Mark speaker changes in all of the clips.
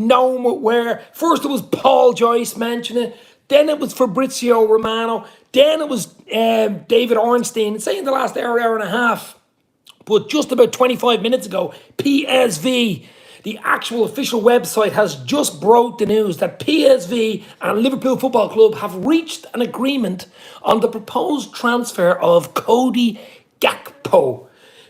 Speaker 1: nowhere. First it was Paul Joyce mentioning it, then it was Fabrizio Romano, then it was David Ornstein, saying the last hour and a half. But just about 25 minutes ago, PSV, the actual official website, has just broke the news that PSV and Liverpool Football Club have reached an agreement on the proposed transfer of Cody Gakpo.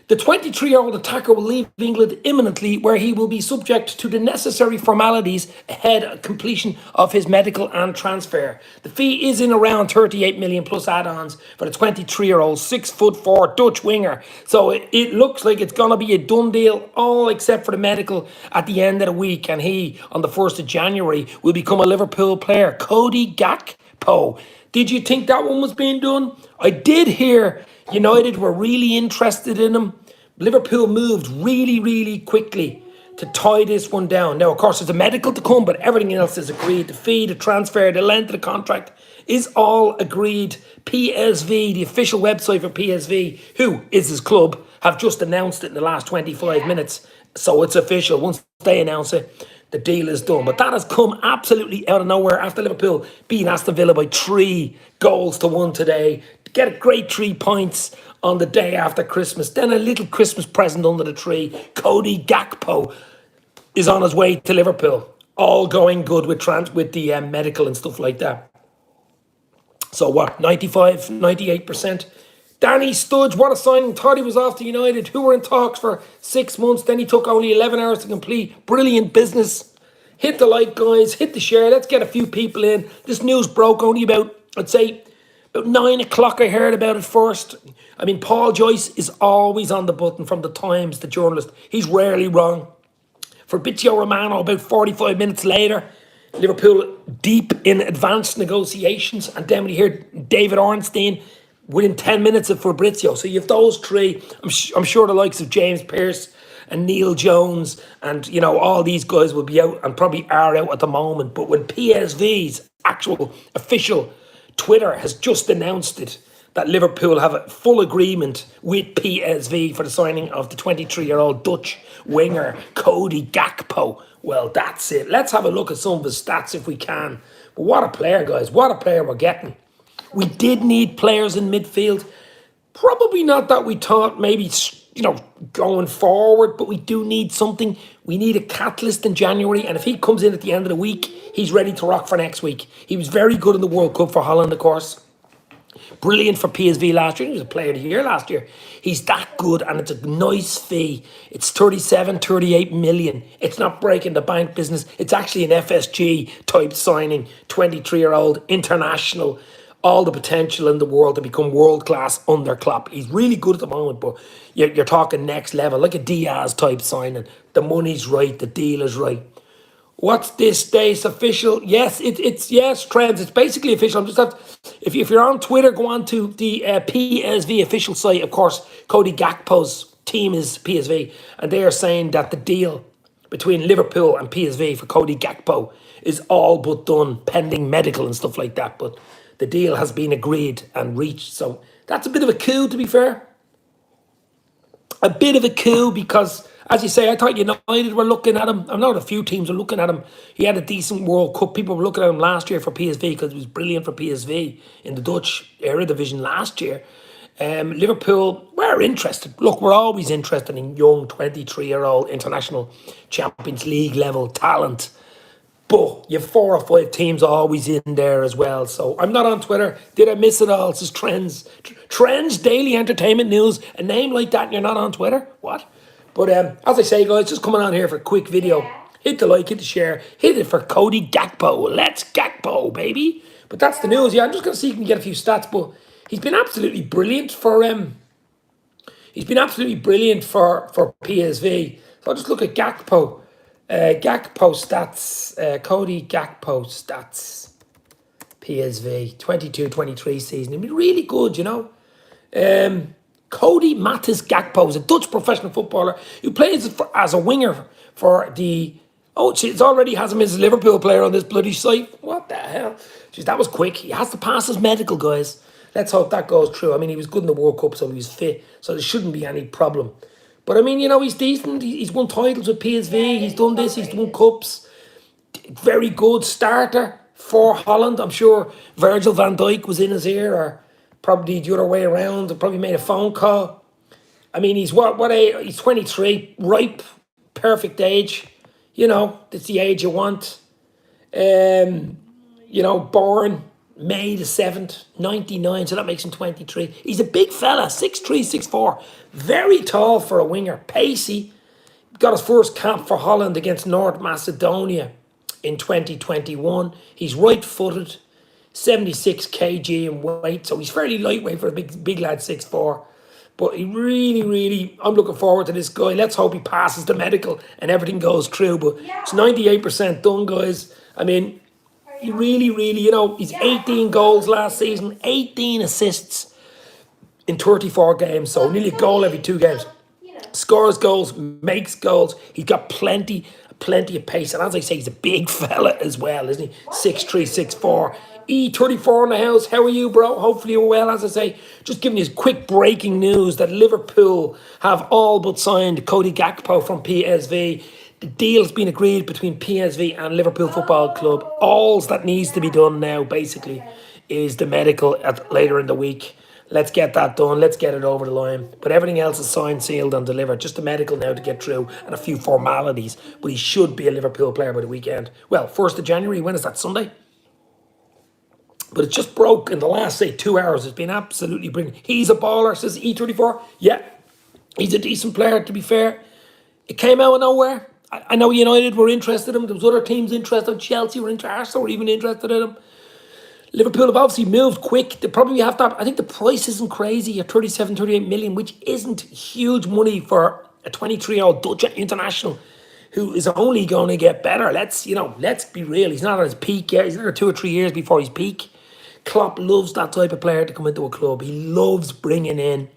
Speaker 1: The 23-year-old attacker will leave England imminently, where he will be subject to the necessary formalities ahead of completion of his medical and transfer. The fee is in around 38 million plus add-ons for the 23-year-old 6'4" Dutch winger. So it looks like it's going to be a done deal, all except for the medical at the end of the week. And he, on the 1st of January, will become a Liverpool player. Cody Gakpo. Did you think that one was being done? I did hear United were really interested in him. Liverpool moved really, really quickly to tie this one down. Now, of course, there's a medical to come, but everything else is agreed. The fee, the transfer, the length of the contract is all agreed. PSV, the official website for PSV, who is his club, have just announced it in the last 25 minutes. So it's official. Once they announce it, the deal is done. But that has come absolutely out of nowhere after Liverpool beating Aston Villa by 3-1 today. Get a great 3 points on the day after Christmas. Then a little Christmas present under the tree. Cody Gakpo is on his way to Liverpool. All going good with the medical and stuff like that. So what, 95, 98%? Danny Studge, what a signing. Thought he was off to United, who were in talks for 6 months. Then he took only 11 hours to complete. Brilliant business. Hit the like, guys. Hit the share. Let's get a few people in. This news broke only about, I'd say, about 9 o'clock I heard about it first. I mean, Paul Joyce is always on the button from the Times, the journalist. He's rarely wrong. Fabrizio Romano, about 45 minutes later, Liverpool deep in advanced negotiations. And then we hear David Ornstein within 10 minutes of Fabrizio. So you have those three. I'm sure the likes of James Pearce and Neil Jones and, all these guys will be out and probably are out at the moment. But when PSV's actual official Twitter has just announced it, that Liverpool have a full agreement with PSV for the signing of the 23-year-old Dutch winger, Cody Gakpo. Well, that's it. Let's have a look at some of his stats if we can. But what a player, guys. What a player we're getting. We did need players in midfield. Probably not that we thought maybe, going forward, but we do need something. We need a catalyst in January, and if he comes in at the end of the week, he's ready to rock for next week. He was very good in the World Cup for Holland, of course. Brilliant for PSV last year. He was a player of the year last year. He's that good, and it's a nice fee. It's 37, 38 million. It's not breaking the bank business. It's actually an FSG type signing. 23-year-old international. All the potential in the world to become world-class under Klopp. He's really good at the moment, but you're talking next level, like a Diaz type signing. The money's right. The deal is right. What's this day's official? Yes, it's trends. It's basically official. I'm just if you're on Twitter, go on to the PSV official site. Of course, Cody Gakpo's team is PSV, and they are saying that the deal between Liverpool and PSV for Cody Gakpo is all but done, pending medical and stuff like that. But the deal has been agreed and reached. So that's a bit of a coup, to be fair. A bit of a coup because, as you say, I thought United were looking at him. I know a few teams are looking at him. He had a decent World Cup. People were looking at him last year for PSV because it was brilliant for PSV in the Dutch Eredivisie last year. Liverpool were interested. Look, we're always interested in young 23-year-old international Champions League level talent. But you have 4 or 5 teams always in there as well. So I'm not on Twitter. Did I miss it all? It says Trends. Trends, Daily Entertainment News. A name like that and you're not on Twitter? What? But as I say, guys, just coming on here for a quick video. Hit the like, hit the share. Hit it for Cody Gakpo. Let's Gakpo, baby. But that's the news. Yeah, I'm just going to see if we can get a few stats. But he's been absolutely brilliant for PSV. So I'll just look at Gakpo. Gakpo stats, Cody Gakpo stats, PSV, 22-23 season. He's been really good, Cody Matis Gakpo is a Dutch professional footballer who plays as a winger for the... Oh, it already has him as a Liverpool player on this bloody site. What the hell? Jeez, that was quick. He has to pass his medical, guys. Let's hope that goes through. I mean, he was good in the World Cup, so he was fit. So there shouldn't be any But I mean, he's decent. He's won titles with PSV. He's done this. He's won cups. very good starter for Holland. I'm sure Virgil van Dijk was in his ear, or probably the other way around. Probably made a phone call. I mean, he's what age? He's 23, ripe, perfect age. You know, that's the age you want. You know, born May the 7th, 99, so that makes him 23. He's a big fella, 6'3", 6'4", very tall for a winger, pacey. Got his first cap for Holland against North Macedonia in 2021. He's right-footed, 76 kg in weight, so he's fairly lightweight for a big lad, 6'4". But he really, I'm looking forward to this guy. Let's hope he passes the medical and everything goes through. But it's 98% done, guys. I mean, he really, you know, he's 18 goals last season, 18 assists in 34 games. So nearly a goal every 2 games. Scores goals, makes goals. He's got plenty of pace. And as I say, he's a big fella as well, isn't he? 6'3", 6'4". E34 in the house. How are you, bro? Hopefully you're well. As I say, just giving you quick breaking news that Liverpool have all but signed Cody Gakpo from PSV. The deal's been agreed between PSV and Liverpool Football Club. All that needs to be done now, basically, is the medical later in the week. Let's get that done. Let's get it over the line. But everything else is signed, sealed, and delivered. Just the medical now to get through and a few formalities. But he should be a Liverpool player by the weekend. Well, 1st of January. When is that? Sunday? But it just broke in the last, say, 2 hours. It's been absolutely brilliant. He's a baller, says E34. Yeah, he's a decent player, to be fair. It came out of nowhere. I know United were interested in him. There was other teams interested. Chelsea were interested. Arsenal were even interested in him. Liverpool have obviously moved quick. They probably have to. I think the price isn't crazy at 37, 38 million, which isn't huge money for a 23-year-old Dutch international who is only going to get better. Let's be real. He's not at his peak yet. He's another 2 or 3 years before his peak. Klopp loves that type of player to come into a club. He loves bringing in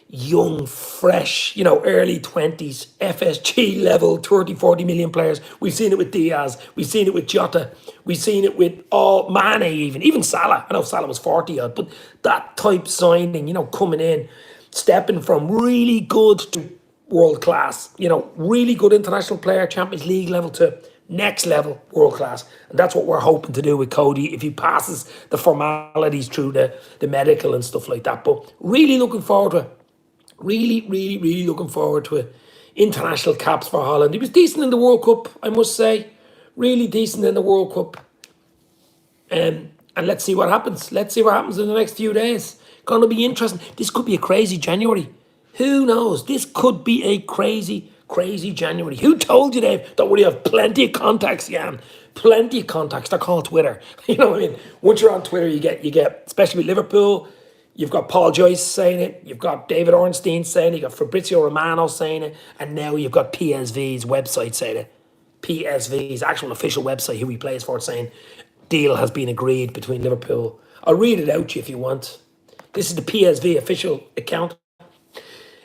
Speaker 1: young, fresh, early 20s, FSG level, 30, 40 million players. We've seen it with Diaz. We've seen it with Jota. We've seen it with Mane even Salah. I know Salah was 40 odd, but that type signing, coming in, stepping from really good to world class, really good international player, Champions League level to next level world class. And that's what we're hoping to do with Cody if he passes the formalities through the medical and stuff like that. But really looking forward to it. Really looking forward to it. International caps for Holland. He was decent in the World Cup, I must say. Really decent in the World Cup. And let's see what happens. Let's see what happens in the next few days. Going to be interesting. This could be a crazy January. Who knows? This could be a crazy January. Who told you, Dave? Don't worry, you have plenty of contacts, Jan. Plenty of contacts. They're called Twitter. You know what I mean? Once you're on Twitter, you get, especially with Liverpool, you've got Paul Joyce saying it. You've got David Ornstein saying it. You've got Fabrizio Romano saying it. And now you've got PSV's website saying it. PSV's actual official website, who he plays for, saying deal has been agreed between Liverpool. I'll read it out to you if you want. This is the PSV official account.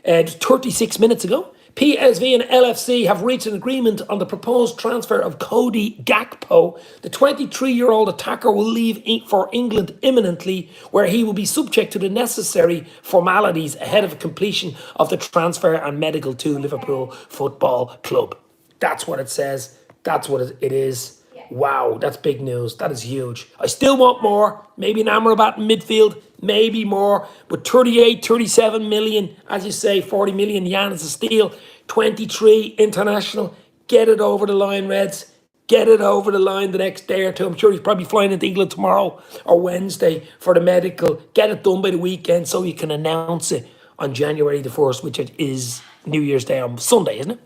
Speaker 1: 36 minutes ago, PSV and LFC have reached an agreement on the proposed transfer of Cody Gakpo. The 23-year-old attacker will leave for England imminently, where he will be subject to the necessary formalities ahead of completion of the transfer and medical to Liverpool Football Club. That's what it says. That's what it is. Wow, that's big news. That is huge. I still want more. Maybe an Amrabat in midfield. Maybe more. But 38, 37 million, as you say, 40 million yen is a steal. 23 international. Get it over the line, Reds. Get it over the line the next day or two. I'm sure he's probably flying into England tomorrow or Wednesday for the medical. Get it done by the weekend so you can announce it on January the 1st, which is New Year's Day on Sunday, isn't it?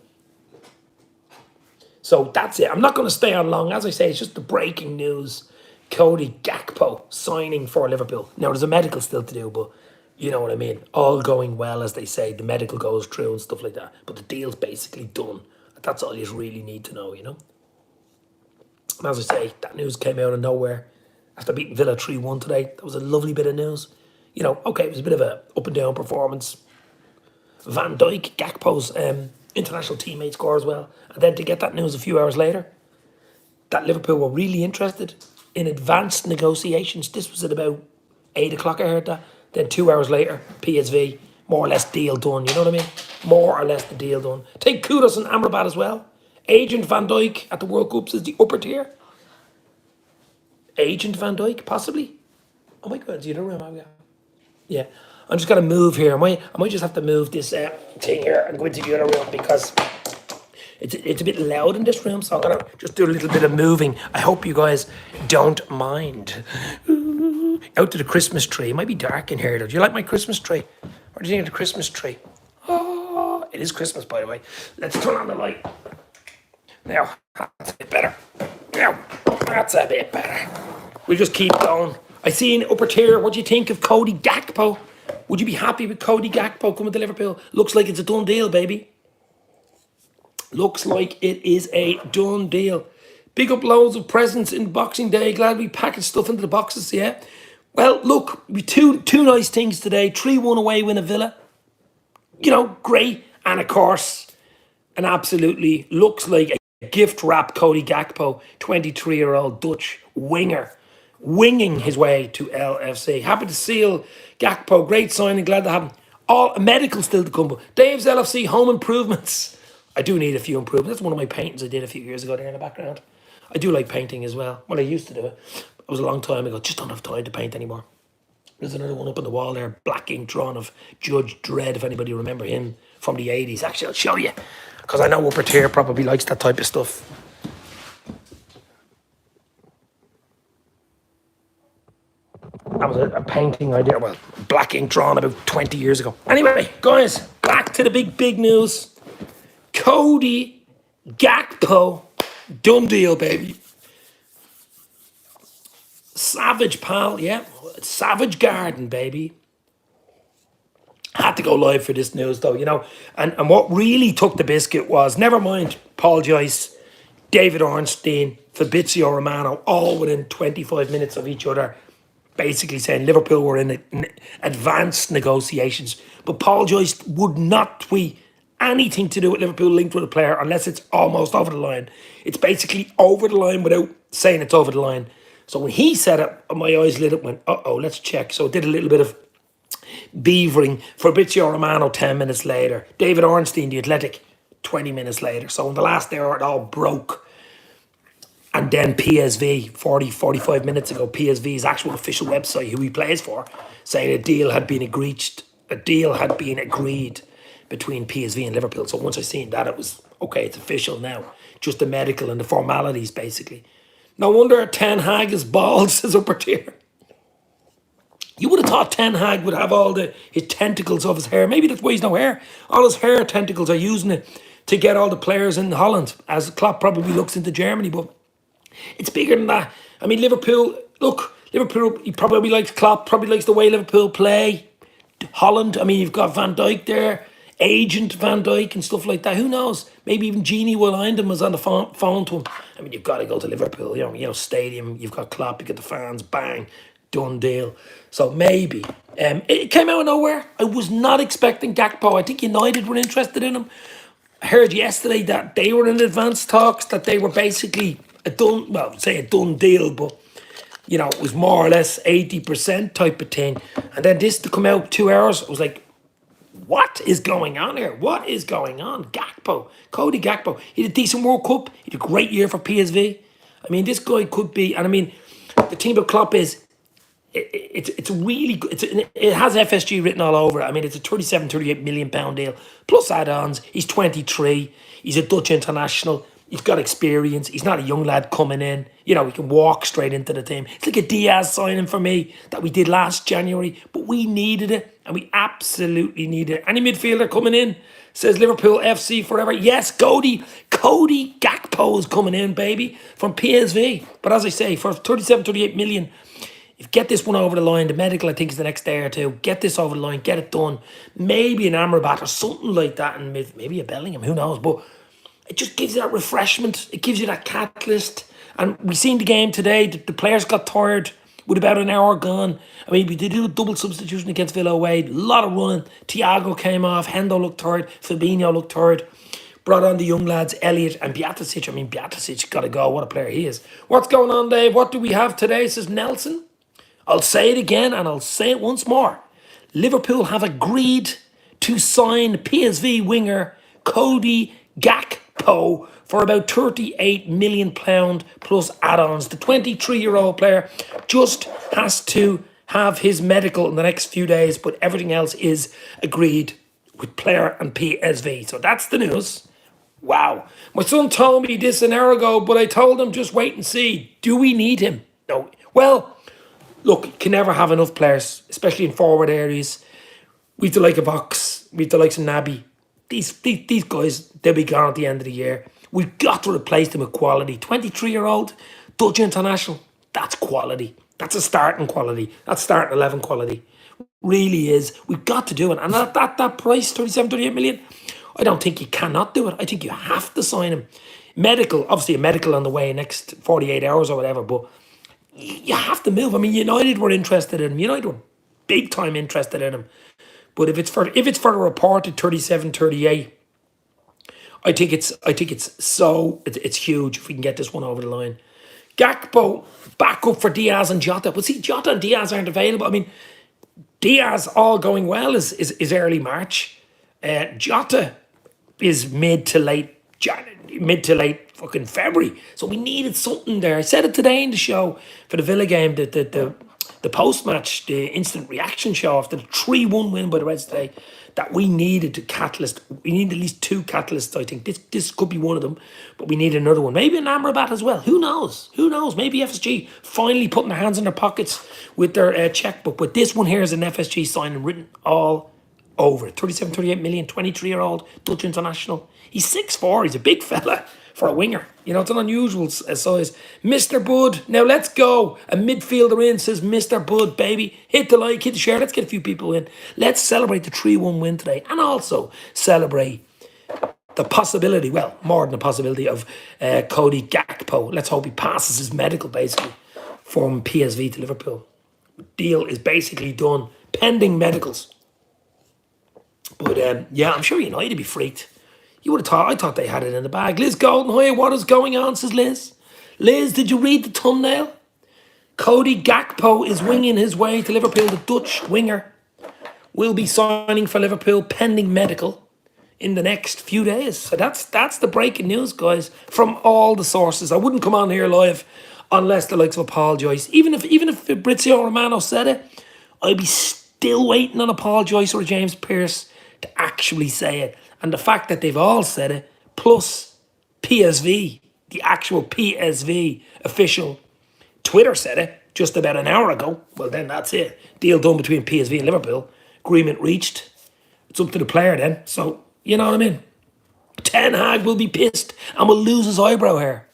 Speaker 1: So that's it. I'm not going to stay on long. As I say, it's just the breaking news. Cody Gakpo signing for Liverpool. Now, there's a medical still to do, but you know what I mean. All going well, as they say. The medical goes through and stuff like that. But the deal's basically done. That's all you really need to know, And as I say, that news came out of nowhere. After beating Villa 3-1 today, that was a lovely bit of news. Okay, it was a bit of a up and down performance. Van Dijk, Gakpo's international teammate score as well. And then to get that news a few hours later, that Liverpool were really interested in advanced negotiations. This was at about 8 o'clock, I heard that. Then 2 hours later, PSV, more or less deal done. You know what I mean? More or less the deal done. Take kudos on Amrabat as well. Agent Van Dijk at the World Cups is the upper tier. Agent Van Dijk, possibly. Oh my God, do you know where I'm at? Yeah. I'm just going to move here. I might just have to move this thing here and go into the other room because it's a bit loud in this room. So I'm going to just do a little bit of moving. I hope you guys don't mind. Ooh, out to the Christmas tree. It might be dark in here though. Do you like my Christmas tree? What do you think of the Christmas tree? Oh, it is Christmas, by the way. Let's turn on the light. Now, that's a bit better. Now, that's a bit better. We'll just keep going. I see in upper tier, what do you think of Cody Gakpo? Would you be happy with Cody Gakpo coming to Liverpool? Looks like it's a done deal, baby. Looks like it is a done deal. Big up loads of presents in Boxing Day. Glad we packaged stuff into the boxes, yeah? Well, look, we two nice things today. 3-1 away win a Villa. You know, great. And of course, an absolutely looks like a gift wrap Cody Gakpo, 23-year-old Dutch winger, winging his way to LFC. Happy to seal Gakpo. Great signing. Glad to have him. All medical still to come. But Dave's LFC home improvements. I do need a few improvements. That's one of my paintings I did a few years ago there in the background. I do like painting as well. Well, I used to do it. It was a long time ago. Just don't have time to paint anymore. There's another one up on the wall there, black ink drawn of Judge Dredd, if anybody remember him from the 80s. Actually, I'll show you, because I know upper tier probably likes that type of stuff. That was a painting I did, well, black ink drawn about 20 years ago. Anyway, guys, back to the big news. Cody Gakpo, done deal, baby. Savage, pal, yeah. Savage Garden, baby. Had to go live for this news, though, you know. And what really took the biscuit was, never mind Paul Joyce, David Ornstein, Fabrizio Romano, all within 25 minutes of each other, basically saying Liverpool were in advanced negotiations. But Paul Joyce would not tweet anything to do with Liverpool linked with a player unless it's almost over the line. It's basically over the line without saying it's over the line. So when he said it, my eyes lit up and went, uh-oh, let's check. So I did a little bit of beavering. Fabrizio Romano 10 minutes later. David Ornstein, The Athletic, 20 minutes later. So in the last hour, it all broke. And then PSV, 45 minutes ago, PSV's actual official website, who he plays for, saying a deal had been agreed between PSV and Liverpool. So once I seen that, it was, okay, it's official now. Just the medical and the formalities, basically. No wonder Ten Hag is bald, says upper tier. You would have thought Ten Hag would have all his tentacles of his hair. Maybe that's why he's no hair. All his hair tentacles are using it to get all the players in Holland, as Klopp probably looks into Germany. But it's bigger than that. I mean, Liverpool, he probably likes Klopp, probably likes the way Liverpool play. Holland, I mean, you've got Van Dijk there, Agent Van Dijk and stuff like that. Who knows? Maybe even Genie Wijnaldum was on the phone to him. I mean, you've got to go to Liverpool, you know, stadium, you've got Klopp, you've got the fans, bang, done deal. So maybe. It came out of nowhere. I was not expecting Gakpo. I think United were interested in him. I heard yesterday that they were in advanced talks, that they were basically a done deal, but you know, it was more or less 80% type of thing. And then this to come out 2 hours, I was like, what is going on here? What is going on? Gakpo, Cody Gakpo. He had a decent World Cup. He had a great year for PSV. I mean, this guy could be, and I mean, the thing about Klopp is, it's really good. It has FSG written all over it. I mean, it's a 38 million pound deal, plus add-ons. He's 23. He's a Dutch international. He's got experience. He's not a young lad coming in. You know, he can walk straight into the team. It's like a Diaz signing for me that we did last January, but we needed it, and we absolutely needed it. Any midfielder coming in, says Liverpool FC forever. Yes, Cody Gakpo is coming in, baby, from PSV. But as I say, for 38 million, if get this one over the line, the medical, I think, is the next day or two. Get this over the line, get it done. Maybe an Amrabat or something like that, and maybe a Bellingham, who knows, but it just gives you that refreshment. It gives you that catalyst. And we seen the game today. The players got tired with about an hour gone. I mean, we did do a double substitution against Villa away. A lot of running. Thiago came off. Hendo looked tired. Fabinho looked tired. Brought on the young lads, Elliott and Bjaticic. I mean, Bjaticic got to go. What a player he is. What's going on, Dave? What do we have today, says Nelson? I'll say it again and I'll say it once more. Liverpool have agreed to sign PSV winger Cody Gakpo Gakpo for about £38 million plus add-ons. The 23-year-old player just has to have his medical in the next few days, but everything else is agreed with player and PSV. So that's the news. Wow. My son told me this an hour ago, but I told him just wait and see. Do we need him? No. Well, look, you can never have enough players, especially in forward areas. We've the like of Ox, we've the likes of Naby. These guys, they'll be gone at the end of the year. We've got to replace them with quality. 23-year-old, Dutch international, that's quality. That's a starting quality. That's starting 11 quality. Really is. We've got to do it. And at that price, 37, 38 million, I don't think you cannot do it. I think you have to sign him. Medical, obviously a medical on the way next 48 hours or whatever, but you have to move. I mean, United were interested in him. United were big time interested in him. But if it's for the reported 37, 38, I think it's huge if we can get this one over the line. Gakpo back up for Diaz and Jota. But see, Jota and Diaz aren't available. I mean, Diaz all going well is early March. Jota is mid to late fucking February. So we needed something there. I said it today in the show for the Villa game, the post-match, the instant reaction show after the 3-1 win by the Reds today, that we needed a catalyst. We need at least two catalysts, I think. This could be one of them, but we need another one. Maybe an Amrabat as well. Who knows? Who knows? Maybe FSG finally putting their hands in their pockets with their checkbook. But this one here is an FSG signing written all over it. 37, 38 million, 23-year-old Dutch international. He's 6'4". He's a big fella for a winger. You know, it's an unusual size. Mr. Bud, now let's go. A midfielder in, says Mr. Bud, baby. Hit the like, hit the share. Let's get a few people in. Let's celebrate the 3-1 win today. And also celebrate the possibility, well, more than a possibility, of Cody Gakpo. Let's hope he passes his medical, basically, from PSV to Liverpool. Deal is basically done, pending medicals. But yeah, I'm sure United would be freaked. You would have thought, I thought they had it in the bag. Liz Goldenhoy, what is going on, says Liz. Liz, did you read the thumbnail? Cody Gakpo is winging his way to Liverpool. The Dutch winger will be signing for Liverpool pending medical in the next few days. So that's the breaking news, guys, from all the sources. I wouldn't come on here live unless the likes of Paul Joyce. Even if Fabrizio Romano said it, I'd be still waiting on a Paul Joyce or a James Pearce to actually say it. And the fact that they've all said it, plus PSV, the actual PSV official Twitter said it just about an hour ago. Well, then that's it. Deal done between PSV and Liverpool. Agreement reached. It's up to the player then. So, you know what I mean? Ten Hag will be pissed and will lose his eyebrow hair.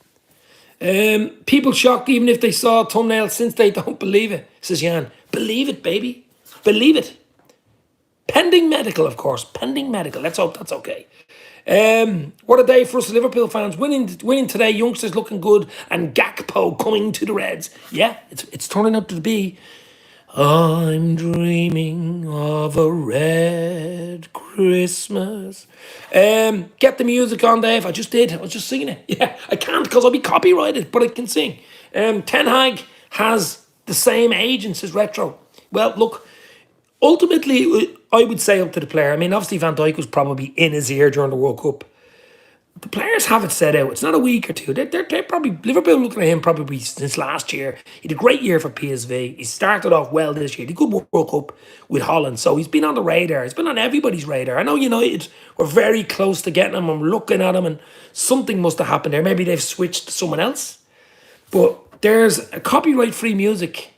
Speaker 1: People shocked even if they saw a thumbnail since they don't believe it, says Jan. Believe it, baby. Believe it. Pending medical, of course. Pending medical. Let's hope that's okay. What a day for us Liverpool fans. Winning today, youngsters looking good, and Gakpo coming to the Reds. Yeah, it's turning out to be. I'm dreaming of a red Christmas. Get the music on, Dave. I just did. I was just singing it. Yeah, I can't because I'll be copyrighted, but I can sing. Ten Hag has the same agent, says Retro. Well, look, ultimately, I would say up to the player. I mean, obviously Van Dijk was probably in his ear during the World Cup. The players have it set out. It's not a week or two. They're probably, Liverpool looking at him probably since last year. He had a great year for PSV. He started off well this year. He did a good World Cup with Holland. So he's been on the radar. He's been on everybody's radar. I know United were very close to getting him. I'm looking at him and something must have happened there. Maybe they've switched to someone else. But there's a copyright-free music.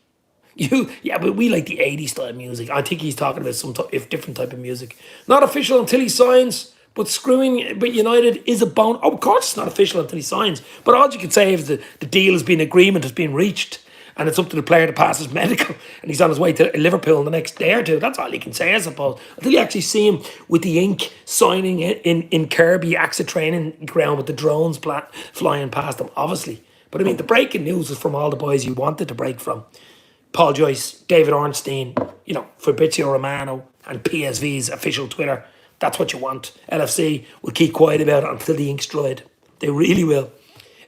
Speaker 1: Yeah, but we like the 80s style music. I think he's talking about some different type of music. Not official until he signs, but screwing with United is a bone. Oh, of course it's not official until he signs. But all you can say is the deal has been agreement, has been reached, and it's up to the player to pass his medical, and he's on his way to Liverpool in the next day or two. That's all you can say, I suppose. Until you actually see him with the ink signing in Kirby, AXA training ground with the drones flying past him, obviously. But I mean, the breaking news is from all the boys you wanted to break from. Paul Joyce, David Ornstein, Fabrizio Romano, and PSV's official Twitter. That's what you want. LFC will keep quiet about it until the ink's dried. They really will.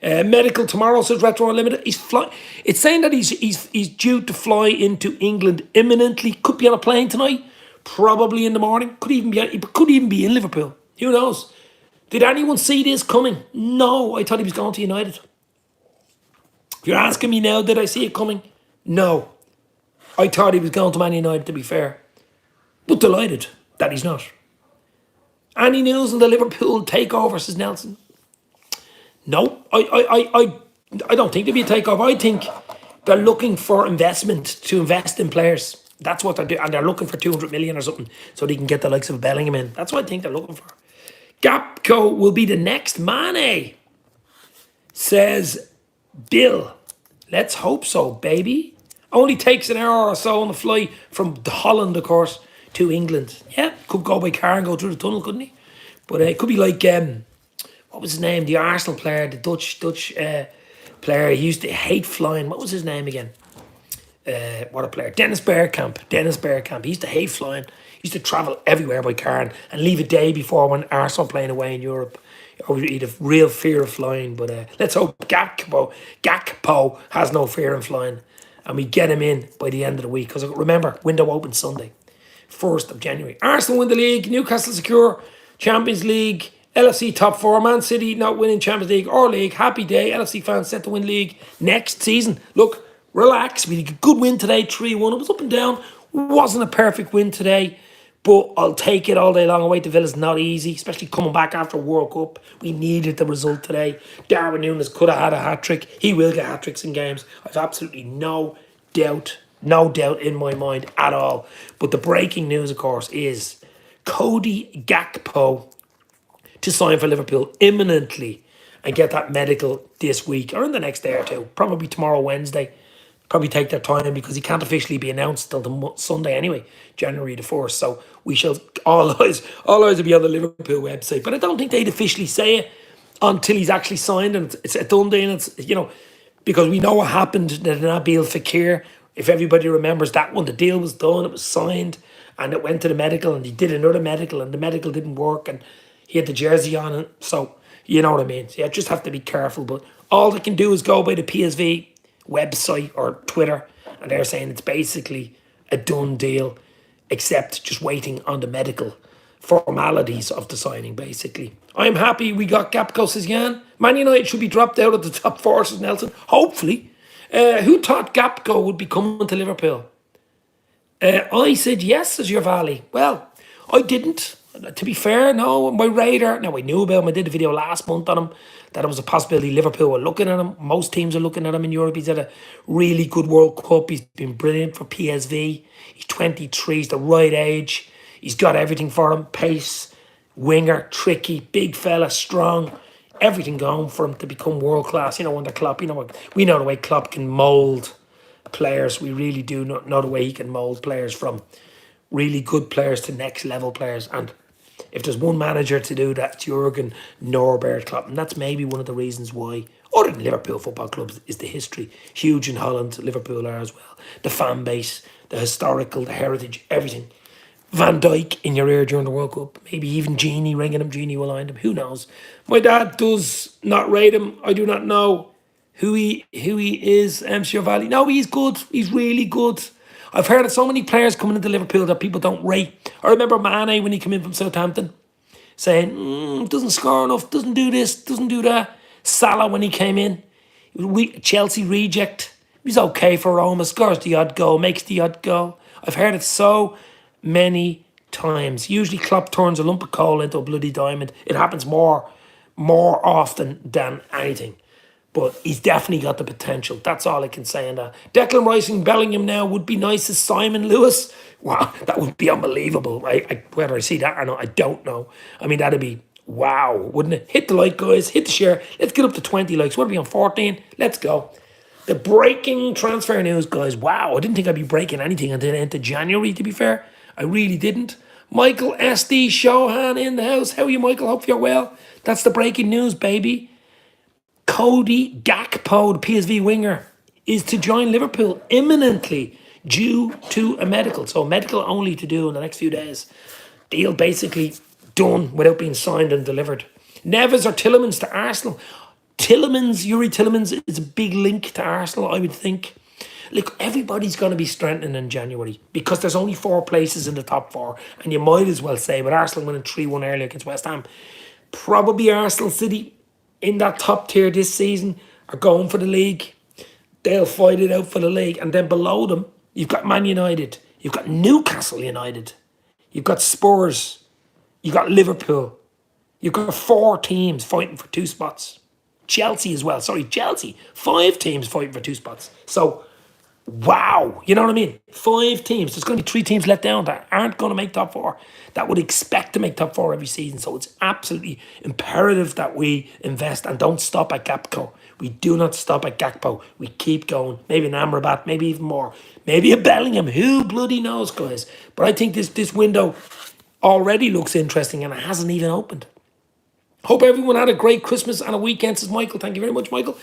Speaker 1: Medical tomorrow, says Retro Unlimited. It's saying that he's due to fly into England imminently. Could be on a plane tonight. Probably in the morning. Could even be in Liverpool. Who knows? Did anyone see this coming? No, I thought he was going to United. If you're asking me now, did I see it coming? No. I thought he was going to Man United, to be fair. But delighted that he's not. Any news on the Liverpool takeover, says Nelson? No, I don't think there'll be a takeover. I think they're looking for investment to invest in players. That's what they're doing. And they're looking for 200 million or something so they can get the likes of Bellingham in. That's what I think they're looking for. Gakpo will be the next Mane, says Bill. Let's hope so, baby. Only takes an hour or so on the fly from Holland, of course, to England. Yeah, could go by car and go through the tunnel, couldn't he? But it could be like, what was his name? The Arsenal player, the Dutch player. He used to hate flying. What was his name again? What a player. Dennis Bergkamp. He used to hate flying. He used to travel everywhere by car and leave a day before when Arsenal playing away in Europe. Oh, he'd have real fear of flying. But let's hope Gakpo has no fear of flying. And we get him in by the end of the week. Because remember, window opens Sunday, 1st of January. Arsenal win the league. Newcastle secure Champions League. LFC top 4. Man City not winning Champions League or League. Happy day. LFC fans set to win League next season. Look, relax. We had a good win today, 3-1. It was up and down. Wasn't a perfect win today. But I'll take it all day long. Away to Villa's not easy, especially coming back after World Cup. We needed the result today. Darwin Núñez could have had a hat-trick. He will get hat-tricks in games. I've absolutely no doubt in my mind at all. But the breaking news, of course, is Cody Gakpo to sign for Liverpool imminently and get that medical this week or in the next day or two. Probably tomorrow, Wednesday. Probably take their time because he can't officially be announced till the Sunday anyway, January the 4th. So we shall, all eyes will be on the Liverpool website. But I don't think they'd officially say it until he's actually signed and it's a done deal. It's, because we know what happened to Nabil Fekir. If everybody remembers that one, the deal was done, it was signed, and it went to the medical, and he did another medical, and the medical didn't work, and he had the jersey on it. So you know what I mean. So you just have to be careful. But all they can do is go by the PSV website or Twitter, and they're saying it's basically a done deal, except just waiting on the medical formalities of the signing, basically. I'm happy we got Gakpo, says Jan. Man United should be dropped out of the top 4, says Nelson. Hopefully. Who thought Gakpo would be coming to Liverpool? I said yes, says your Valley. Well, I didn't. To be fair, no, my radar. Now, I knew about him. I did a video last month on him. That it was a possibility Liverpool were looking at him. Most teams are looking at him in Europe. He's had a really good World Cup. He's been brilliant for PSV. He's 23. He's the right age. He's got everything for him. Pace, winger, tricky, big fella, strong. Everything going for him to become world class. Under Klopp, we know the way Klopp can mould players. We really do know the way he can mould players from really good players to next level players. And if there's one manager to do that, it's Jurgen Norbert Klopp. And that's maybe one of the reasons why, other than Liverpool Football Club, is the history. Huge in Holland, Liverpool are as well. The fan base, the historical, the heritage, everything. Van Dijk in your ear during the World Cup. Maybe even Genie ringing him. Genie will find him. Who knows? My dad does not rate him. I do not know who he is, Sir Valley. No, he's good. He's really good. I've heard of so many players coming into Liverpool that people don't rate. I remember Mane when he came in from Southampton saying, doesn't score enough, doesn't do this, doesn't do that. Salah when he came in, Chelsea reject. He's okay for Roma, scores the odd goal, makes the odd goal. I've heard it so many times. Usually Klopp turns a lump of coal into a bloody diamond. It happens more often than anything. But he's definitely got the potential. That's all I can say on that. Declan Rice and Bellingham now would be nice as Simon Lewis. Wow, that would be unbelievable. Whether I see that or not, I don't know. I mean, that'd be wow, wouldn't it? Hit the like, guys. Hit the share. Let's get up to 20 likes. What are we on, 14? Let's go. The breaking transfer news, guys. Wow, I didn't think I'd be breaking anything until into January, to be fair. I really didn't. Michael SD Shohan in the house. How are you, Michael? Hope you're well. That's the breaking news, baby. Cody Gakpo, the PSV winger, is to join Liverpool imminently due to a medical. So medical only to do in the next few days. Deal basically done without being signed and delivered. Neves or Tielemans to Arsenal. Yuri Tielemans is a big link to Arsenal, I would think. Look, everybody's going to be strengthening in January because there's only 4 places in the top 4. And you might as well say, with Arsenal winning 3-1 earlier against West Ham, Probably Arsenal, City in that top tier this season are going for the league. They'll fight it out for the league. And then below them, you've got Man United. You've got Newcastle United. You've got Spurs. You've got Liverpool. You've got 4 teams fighting for 2 spots. Chelsea as well. Sorry, Chelsea. 5 teams fighting for 2 spots. So, wow. You know what I mean? 5 teams. There's going to be 3 teams let down that aren't going to make top 4. That would expect to make top 4 every season. So it's absolutely imperative that we invest and don't stop at Gakpo. We do not stop at Gakpo. We keep going. Maybe an Amrabat, maybe even more. Maybe a Bellingham. Who bloody knows, guys? But I think this window already looks interesting and it hasn't even opened. Hope everyone had a great Christmas and a weekend, says Michael. Thank you very much, Michael.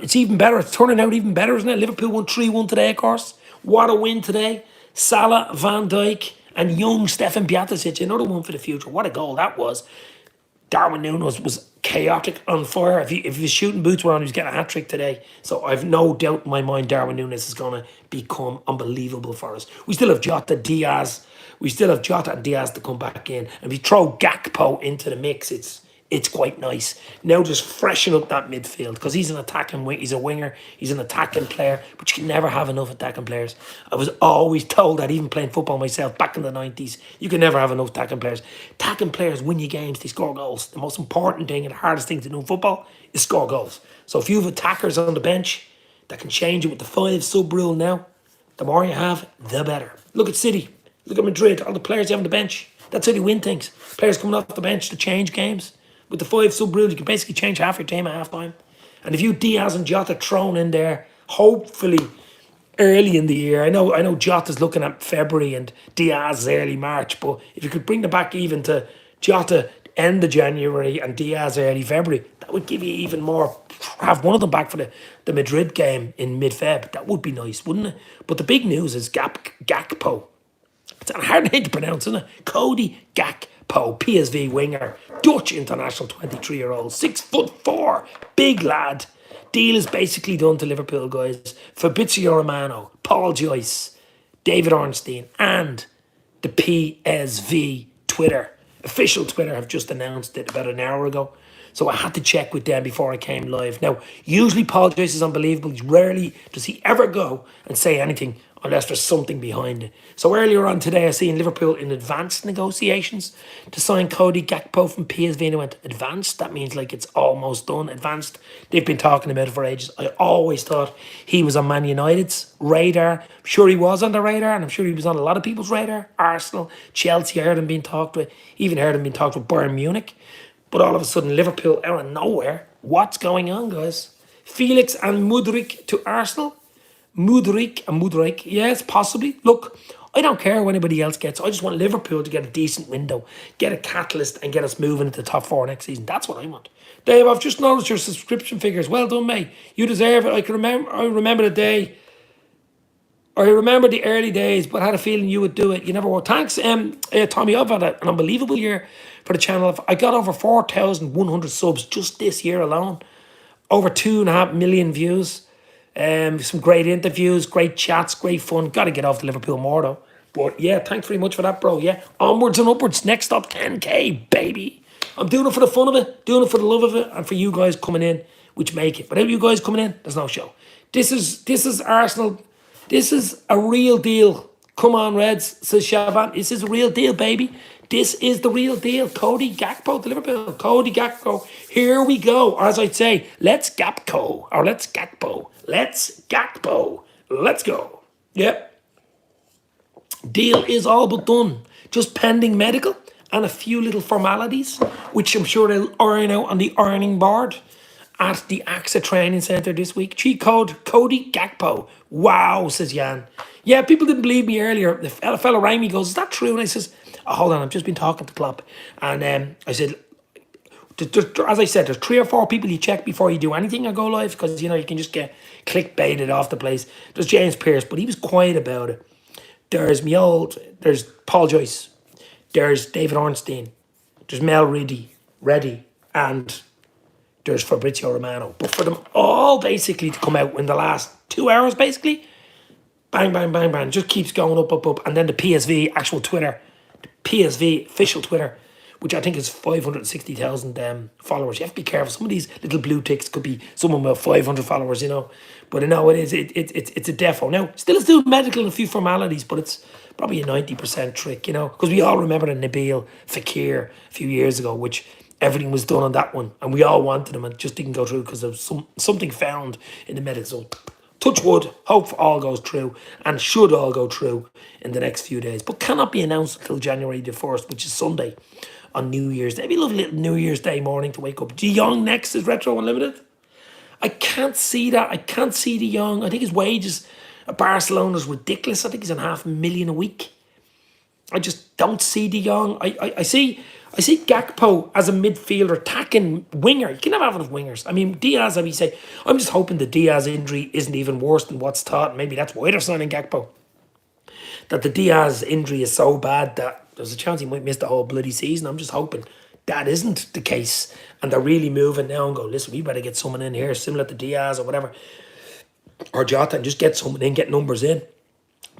Speaker 1: It's even better. It's turning out even better, isn't it? Liverpool won 3-1 today, of course. What a win today. Salah, Van Dijk, and young Stefan Bjaticic. Another one for the future. What a goal that was. Darwin Núñez was chaotic, on fire. If his shooting boots were on, he was getting a hat-trick today. So I've no doubt in my mind Darwin Núñez is going to become unbelievable for us. We still have Jota, Diaz. We still have Jota and Diaz to come back in. And if you throw Gakpo into the mix, it's quite nice. Now just freshen up that midfield because he's an attacking wing. He's a winger. He's an attacking player, but you can never have enough attacking players. I was always told that, even playing football myself back in the 90s, you can never have enough attacking players. Attacking players win you games. They score goals. The most important thing and the hardest thing to do in football is score goals. So if you have attackers on the bench that can change it with the 5 sub rule now, the more you have, the better. Look at City. Look at Madrid. All the players you have on the bench. That's how they win things. Players coming off the bench to change games. With the 5 sub rule, you can basically change half your team at half time. And if you Diaz and Jota thrown in there, hopefully early in the year, I know Jota's looking at February and Diaz is early March, but if you could bring them back even to Jota end of January and Diaz early February, that would give you even more. Have one of them back for the Madrid game in mid-Feb. That would be nice, wouldn't it? But the big news is Gakpo. It's a hard name to pronounce, isn't it? Cody Gakpo, PSV winger, Dutch international, 23-year-old, 6'4", big lad. Deal is basically done to Liverpool, guys. Fabrizio Romano, Paul Joyce, David Ornstein, and the PSV Twitter, official Twitter, have just announced it about an hour ago. So I had to check with them before I came live. Now, usually Paul Joyce is unbelievable. Rarely does he ever go and say anything unless there's something behind it. So earlier on today, I seen Liverpool in advanced negotiations to sign Cody Gakpo from PSV, and I went, advanced? That means like it's almost done. Advanced? They've been talking about it for ages. I always thought he was on Man United's radar. I'm sure he was on the radar, and I'm sure he was on a lot of people's radar. Arsenal, Chelsea, I heard him being talked with. Even heard him being talked with Bayern Munich. But all of a sudden, Liverpool out of nowhere. What's going on, guys? Felix and Mudryk to Arsenal. Mudryk, yes, possibly. Look, I don't care what anybody else gets. I just want Liverpool to get a decent window, get a catalyst, and get us moving into the top 4 next season. That's what I want. Dave, I've just noticed your subscription figures. Well done, mate. You deserve it. I remember the day. I remember the early days, but I had a feeling you would do it. You never were. Thanks, Tommy. I've had an unbelievable year for the channel. I got over 4,100 subs just this year alone. Over 2.5 million views. Some great interviews, great chats, great fun. Got to get off to Liverpool more though. But yeah, thanks very much for that, bro. Yeah, onwards and upwards. Next up, 10K, baby. I'm doing it for the fun of it, doing it for the love of it, and for you guys coming in, which make it. Without you guys coming in, there's no show. This is Arsenal. This is a real deal. Come on, Reds, says Shaban. This is a real deal, baby. This is the real deal. Cody Gakpo to Liverpool. Cody Gakpo. Here we go. Or as I'd say, let's Gakpo. Or let's Gakpo. Let's Gakpo. Let's go. Yep. Deal is all but done. Just pending medical and a few little formalities, which I'm sure they'll iron out on the ironing board at the AXA Training Centre this week. Cheat code Cody Gakpo. Wow, says Jan. Yeah, people didn't believe me earlier. The fellow rang me, goes, is that true? And I says, oh, hold on, I've just been talking to Klopp. And I said, as I said, there's 3 or 4 people you check before you do anything or go live, because, you know, you can just get clickbaited off the place. There's James Pearce, but he was quiet about it. There's Paul Joyce. There's David Ornstein. There's Mel Reddy, and there's Fabrizio Romano. But for them all basically to come out in the last 2 hours, basically, bang, bang, bang, bang, just keeps going up. And then the PSV actual Twitter, the PSV official Twitter, which I think is 560,000 followers. You have to be careful. Some of these little blue ticks could be someone with 500 followers, you know. But I know it is. It's a defo. Now, still is doing medical and a few formalities, but it's probably a 90% trick, you know. Because we all remember the Nabil Fekir a few years ago, which everything was done on that one. And we all wanted him and it just didn't go through because there was something found in the medical. So touch wood, hope all goes through and should all go through in the next few days. But cannot be announced until January the 1st, which is Sunday on New Year's Day. It'd be a lovely little New Year's Day morning to wake up. De Jong next is Retro Unlimited. I can't see that. I can't see De Jong. I think his wages at Barcelona is ridiculous. I think he's on $500,000 a week. I just don't see De Jong. I see Gakpo as a midfielder attacking winger. You can never have enough wingers. I mean, Diaz, I say, I'm just hoping the Diaz injury isn't even worse than what's thought. Maybe that's why they're signing Gakpo. That the Diaz injury is so bad that there's a chance he might miss the whole bloody season. I'm just hoping that isn't the case. And they're really moving now and go, listen, we better get someone in here similar to Diaz or whatever. Or Jota, and just get someone in, get numbers in.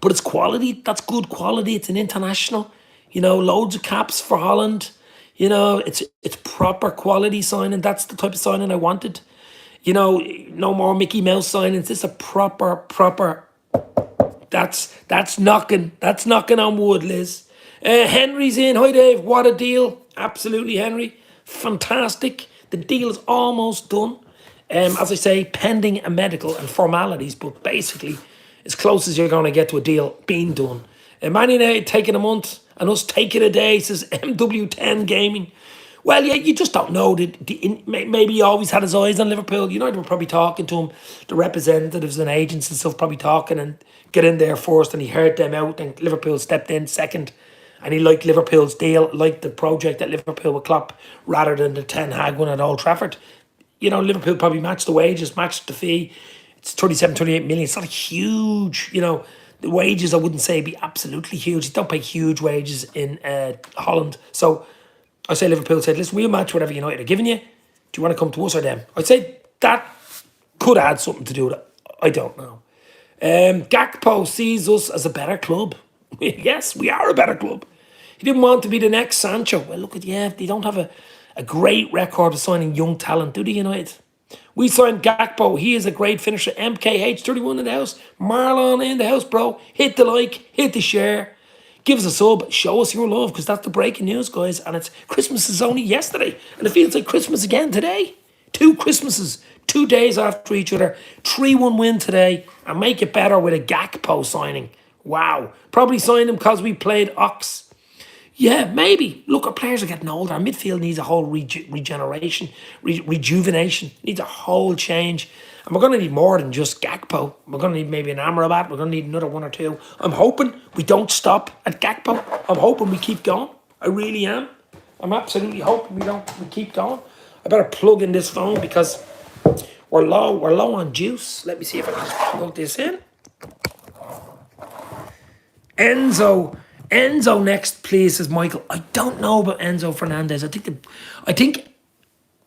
Speaker 1: But it's quality. That's good quality. It's an international. You know, loads of caps for Holland. You know, it's proper quality signing. That's the type of signing I wanted. You know, no more Mickey Mouse signings. This is a proper. That's knocking on wood, Liz. Henry's in. Hi, Dave. What a deal. Absolutely, Henry. Fantastic. The deal is almost done. As I say, pending a medical and formalities, but basically as close as you're going to get to a deal being done. Man United taking a month and us taking a day, says MW10 Gaming. Well, yeah, you just don't know. Maybe he always had his eyes on Liverpool. United were probably talking to him, the representatives and agents and stuff, probably talking and get in there first, and he heard them out, and Liverpool stepped in second. And he liked Liverpool's deal, liked the project at Liverpool with Klopp rather than the Ten Hag one at Old Trafford. You know, Liverpool probably matched the wages, matched the fee. It's 28 million. It's not a huge, you know, the wages I wouldn't say be absolutely huge. You don't pay huge wages in Holland. So I say Liverpool said, listen, we'll match whatever United are giving you. Do you want to come to us or them? I'd say that could add something to do with it. I don't know. Gakpo sees us as a better club. Yes, we are a better club. He didn't want to be the next Sancho. Well, look at, yeah, they don't have a great record of signing young talent, do they, United? We signed Gakpo. He is a great finisher. MKH31 in the house. Marlon in the house, bro. Hit the like, hit the share. Give us a sub. Show us your love, because that's the breaking news, guys. And it's Christmas is only yesterday. And it feels like Christmas again today. 2 Christmases, 2 days after each other. 3-1 win today. And make it better with a Gakpo signing. Wow. Probably signed him because we played Ox. Yeah, maybe. Look, our players are getting older. Our midfield needs a whole regeneration, rejuvenation. Needs a whole change. And we're going to need more than just Gakpo. We're going to need maybe an Amrabat. We're going to need another 1 or 2. I'm hoping we don't stop at Gakpo. I'm hoping we keep going. I really am. I'm absolutely hoping we keep going. I better plug in this phone because we're low on juice. Let me see if I can just plug this in. Enzo next, please, says Michael. I don't know about Enzo Fernandez. I think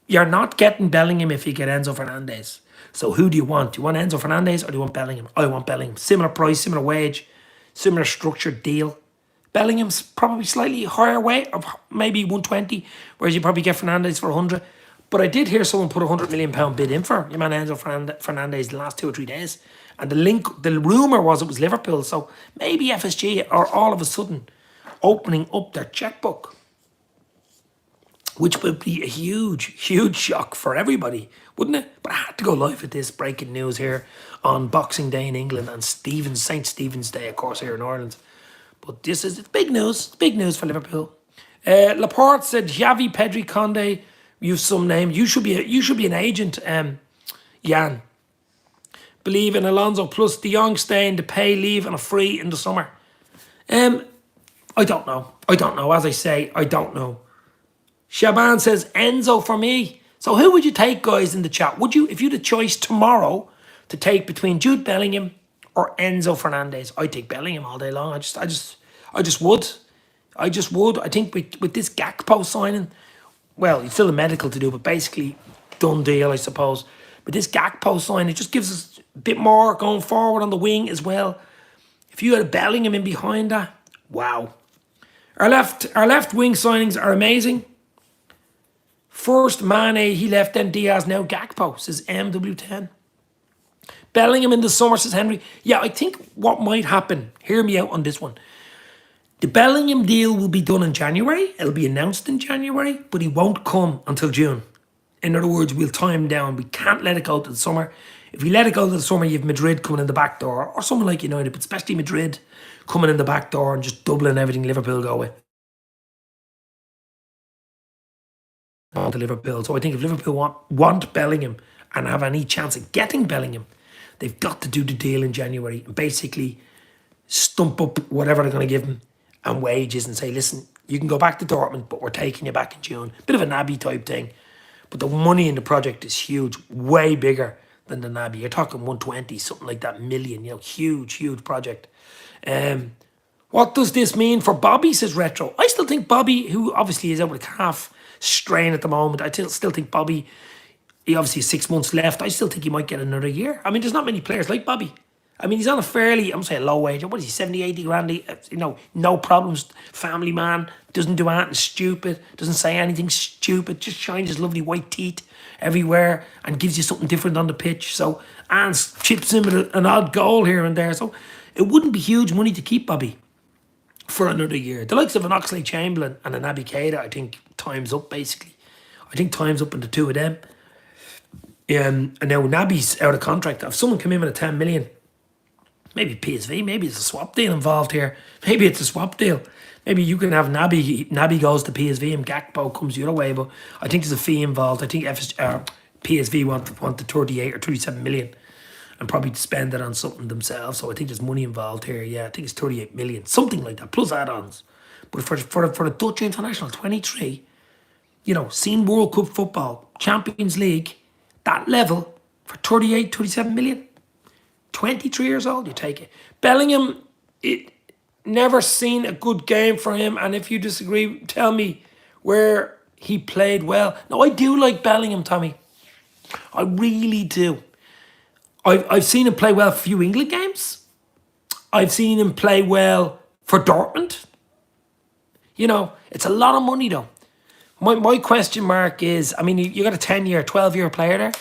Speaker 1: you're not getting Bellingham if you get Enzo Fernandez. So who do you want? Do you want Enzo Fernandez or do you want Bellingham? I want Bellingham. Similar price, similar wage, similar structured deal. Bellingham's probably slightly higher weight, of maybe 120, whereas you probably get Fernandez for 100. But I did hear someone put £100 million bid in for your man Enzo Fernandez the last 2 or 3 days. And the rumour was it was Liverpool. So maybe FSG are all of a sudden opening up their checkbook, which would be a huge shock for everybody, wouldn't it? But I had to go live with this breaking news here on Boxing Day in England and St. Stephen's Day, of course, here in Ireland. But it's big news. It's big news for Liverpool. Laporte said, Xavi, Pedri, Conde, use some name. You should be an agent, Jan. Believe in Alonso plus De Jong staying to pay leave and a free in the summer. I don't know. As I say, I don't know. Shaban says Enzo for me. So who would you take, guys, in the chat? Would you, if you had a choice tomorrow to take between Jude Bellingham or Enzo Fernandez? I'd take Bellingham all day long. I just would. I think with this Gakpo signing, well, it's still a medical to do, but basically done deal, I suppose. But this Gakpo sign, it just gives us a bit more going forward on the wing as well. If you had a Bellingham in behind that, wow. Our left wing signings are amazing. First Mane, he left, then Diaz, now Gakpo, says MW10. Bellingham in the summer, says Henry. Yeah, I think what might happen, hear me out on this one. The Bellingham deal will be done in January. It'll be announced in January, but he won't come until June. In other words, we'll time him down. We can't let it go to the summer. If we let it go to the summer, you have Madrid coming in the back door, or someone like United, but especially Madrid coming in the back door and just doubling everything Liverpool go with. To Liverpool. So I think if Liverpool want Bellingham and have any chance of getting Bellingham, they've got to do the deal in January and basically stump up whatever they're going to give him and wages and say, listen, you can go back to Dortmund, but we're taking you back in June. Bit of a Naby type thing. But the money in the project is huge, way bigger than the Naby. You're talking 120, something like that million, huge, huge project. What does this mean for Bobby, says Retro? I still think Bobby, who obviously is out with a calf strain at the moment, I still think Bobby, he obviously has 6 months left. I still think he might get another year. I mean, there's not many players like Bobby. I mean, he's on a fairly, I'm saying low wage. What is he, 70, 80 grand? No problems. Family man. Doesn't do anything stupid. Doesn't say anything stupid. Just shines his lovely white teeth everywhere and gives you something different on the pitch. So, and chips in with an odd goal here and there. So, it wouldn't be huge money to keep Bobby for another year. The likes of an Oxlade-Chamberlain and an Naby Keita, I think time's up, basically. I think time's up in the two of them. And now Naby's out of contract. If someone come in with a 10 million, maybe PSV, maybe it's a swap deal involved here. Maybe it's a swap deal. Maybe you can have Naby goes to PSV and Gakpo comes the other way, but I think there's a fee involved. I think PSV want the 38 or 37 million and probably spend it on something themselves. So I think there's money involved here. Yeah, I think it's 38 million, something like that, plus add-ons. But for the Dutch international, 23, seen World Cup football, Champions League, that level for 38, 37 million. 23 years old, you take it. Bellingham, it never seen a good game for him. And if you disagree, tell me where he played well. No, I do like Bellingham, Tommy. I really do. I've seen him play well for a few England games. I've seen him play well for Dortmund. It's a lot of money though. My question mark is, I mean, you got a 10-year, 12-year player there.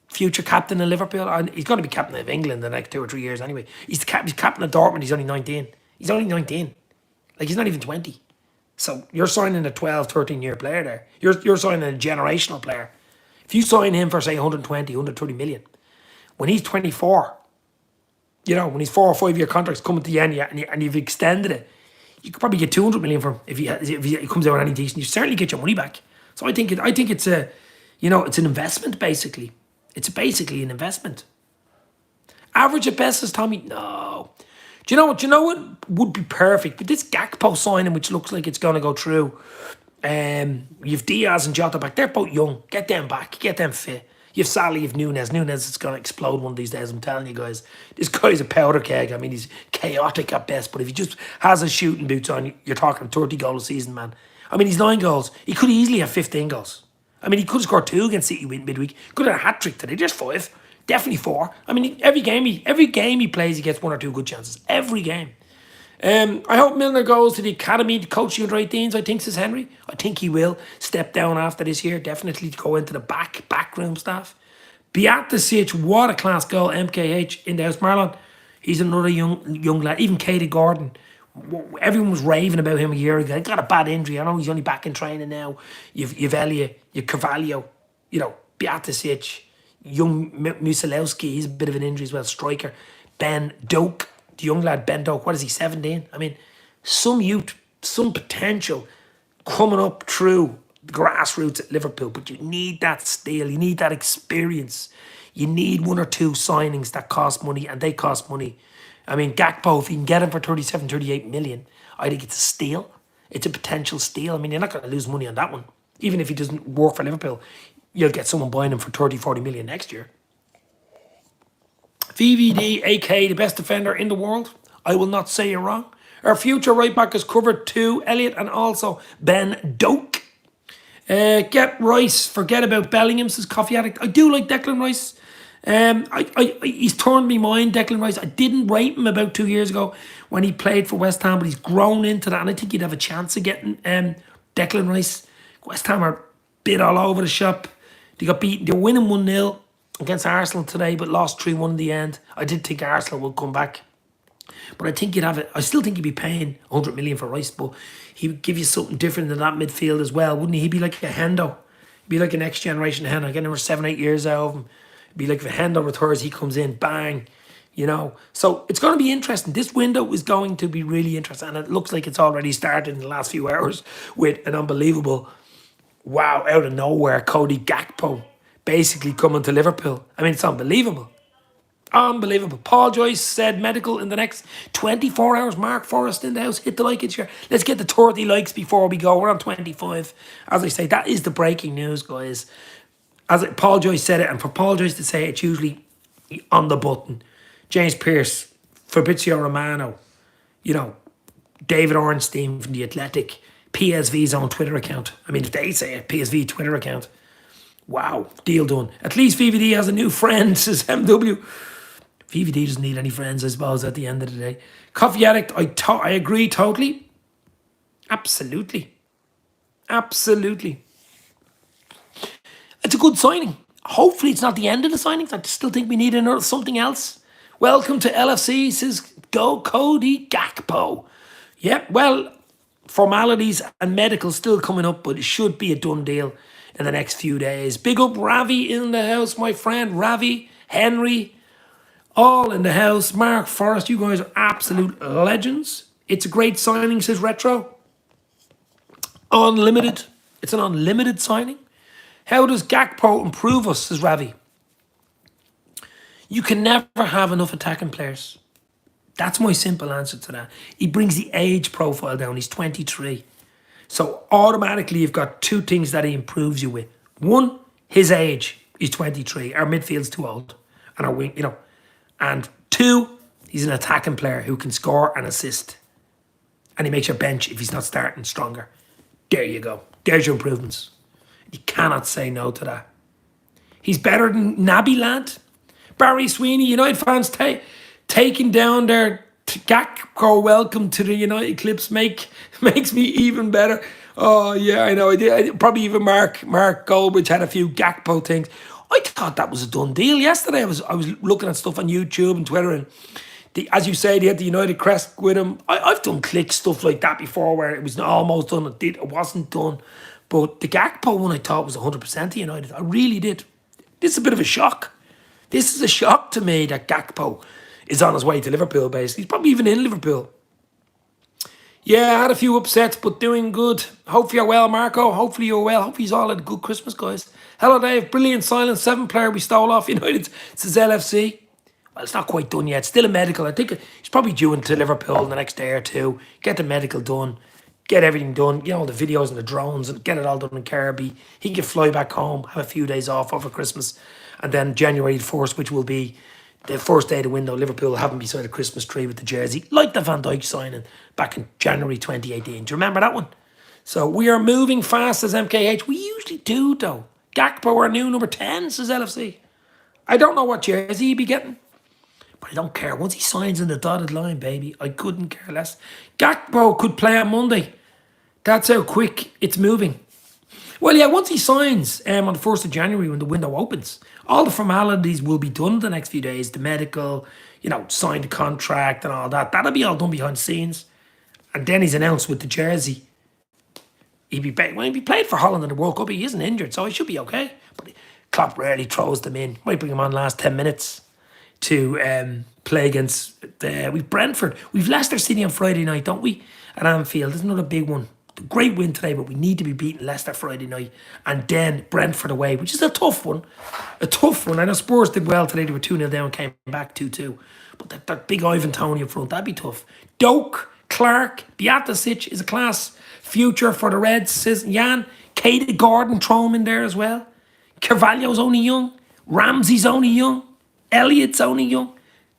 Speaker 1: Future captain of Liverpool. And he's going to be captain of England the next 2 or 3 years anyway. He's captain of Dortmund. He's only 19. He's only 19. Like, he's not even 20. So you're signing a 12, 13-year player there. You're signing a generational player. If you sign him for, say, 120, 130 million, when he's 24, when his 4 or 5 year contract's coming to the end and you've extended it, you could probably get 200 million from him if he comes out with any decent. You certainly get your money back. So I think it's a, it's an investment basically. It's basically an investment. Average at best, says Tommy. No. Do you know what would be perfect? But this Gakpo signing, which looks like it's going to go through, you've Diaz and Jota back. They're both young. Get them back. Get them fit. You've Salah, you've Nunez. Nunez is going to explode one of these days. I'm telling you guys. This guy's a powder keg. I mean, he's chaotic at best. But if he just has his shooting boots on, you're talking 30 goals a season, man. I mean, he's 9 goals. He could easily have 15 goals. I mean, he could have scored 2 against City midweek. Could have had a hat-trick today. Just 5. Definitely 4. I mean, every game he plays, he gets 1 or 2 good chances. Every game. I hope Milner goes to the academy to coach the under-18s, I think, says Henry. I think he will step down after this year. Definitely to go into the backroom staff. Beatisic, what a class goal. MKH in the house. Marlon, he's another young lad. Even Cody Gordon. Everyone was raving about him a year ago. He got a bad injury. I know he's only back in training now. You've Elliot, you've Carvalho, Beatisic, young Musilowski. He's a bit of an injury as well. Striker. Ben Doak, the young lad Ben Doak. What is he, 17? I mean, some youth, some potential coming up through the grassroots at Liverpool. But you need that steel. You need that experience. You need 1 or 2 signings that cost money, and they cost money. I mean, Gakpo, if you can get him for 37, 38 million, I think it's a steal. It's a potential steal. I mean, you're not going to lose money on that one. Even if he doesn't work for Liverpool, you'll get someone buying him for 30, 40 million next year. VVD, AK, the best defender in the world. I will not say you're wrong. Our future right back is covered too, Elliot, and also Ben Doak. Get Rice, forget about Bellingham, says Coffee Addict. I do like Declan Rice. He's turned me mind, Declan Rice. I didn't rate him about 2 years ago when he played for West Ham, but he's grown into that, and I think he'd have a chance of getting Declan Rice. West Ham are a bit all over the shop. They got beaten. They were winning 1-0 against Arsenal today, but lost 3-1 in the end. I did think Arsenal would come back. But I think you'd have it. I still think you'd be paying 100 million for Rice, but he would give you something different than that midfield as well, wouldn't he? He'd be like a Hendo. He'd be like a next generation Hendo. Getting over 7-8 years out of him. It'd be like if a Hendo retires, he comes in, bang, you know. So it's going to be interesting. This window is going to be really interesting, and it looks like it's already started in the last few hours with an unbelievable, wow, out of nowhere, Cody Gakpo basically coming to Liverpool. I mean, it's unbelievable. Unbelievable. Paul Joyce said medical in the next 24 hours. Mark Forrest in the house. Hit the like and share. Let's get the 30 likes before we go. We're on 25. As I say, that is the breaking news, guys. Paul Joyce said it, and for Paul Joyce to say it, it's usually on the button. James Pearce, Fabrizio Romano, you know, David Ornstein from The Athletic, PSV's own Twitter account. I mean, if they say it, PSV Twitter account. Wow, deal done. At least VVD has a new friend, says MW. VVD doesn't need any friends, I suppose, at the end of the day. Coffee Addict, I agree totally. Absolutely. Absolutely. It's a good signing. Hopefully it's not the end of the signings. I still think we need something else. Welcome to LFC, says go Cody Gakpo. Yeah, well, formalities and medical still coming up, but it should be a done deal in the next few days. Big up Ravi in the house, my friend. Ravi, Henry, all in the house. Mark Forrest, you guys are absolute legends. It's a great signing, says Retro. Unlimited. It's an unlimited signing. How does Gakpo improve us, says Ravi? You can never have enough attacking players. That's my simple answer to that. He brings the age profile down. He's 23. So automatically you've got two things that he improves you with. One, his age. He's 23. Our midfield's too old. And our wing, you know. And two, he's an attacking player who can score and assist. And he makes your bench, if he's not starting, stronger. There you go. There's your improvements. You cannot say no to that. He's better than Naby Lad. Barry Sweeney, United fans taking down their Gakpo welcome to the United clips makes me even better. Oh, yeah, I know. I did. Probably even Mark Goldbridge had a few Gakpo things. I thought that was a done deal yesterday. I was looking at stuff on YouTube and Twitter, and as you say, they had the United crest with him. I've done click stuff like that before where it was almost done. It wasn't done. But the Gakpo one I thought was 100% United. I really did. This is a bit of a shock. This is a shock to me that Gakpo is on his way to Liverpool, basically. He's probably even in Liverpool. Yeah, I had a few upsets, but doing good. Hopefully you're well, Marco. Hopefully you're well. Hopefully he's all had a good Christmas, guys. Hello, Dave. Brilliant silent 7-player we stole off United. Says LFC. Well, it's not quite done yet. Still a medical. I think he's probably due into Liverpool in the next day or two. Get the medical done. Get everything done. You know, the videos and the drones and get it all done in Kirby. He can fly back home, have a few days off over Christmas. And then January the 1st, which will be the first day of the window, Liverpool have him beside a Christmas tree with the jersey, like the Van Dijk signing back in January 2018. Do you remember that one? So we are moving fast as MKH. We usually do, though. Gakpo, our new number 10, says LFC. I don't know what jersey he'd be getting, but I don't care. Once he signs in the dotted line, baby, I couldn't care less. Gakpo could play on Monday. That's how quick it's moving. Well, yeah, once he signs on the 1st of January when the window opens, all the formalities will be done the next few days. The medical, sign the contract and all that. That'll be all done behind the scenes. And then he's announced with the jersey. He'd be played for Holland in the World Cup. He isn't injured, so he should be okay. But Klopp rarely throws them in. Might bring him on last 10 minutes to play against we've Brentford. We've Leicester City on Friday night, don't we? At Anfield. There's another big one. Great win today, but we need to be beating Leicester Friday night. And then Brentford away, which is a tough one. A tough one. I know Spurs did well today. They were 2-0 down, came back 2-2. But that big Ivan Toney up front, that'd be tough. Doak, Clark, Beaticic is a class future for the Reds, says Jan. Katie Gordon, throw him in there as well. Carvalho's only young. Ramsey's only young. Elliott's only young.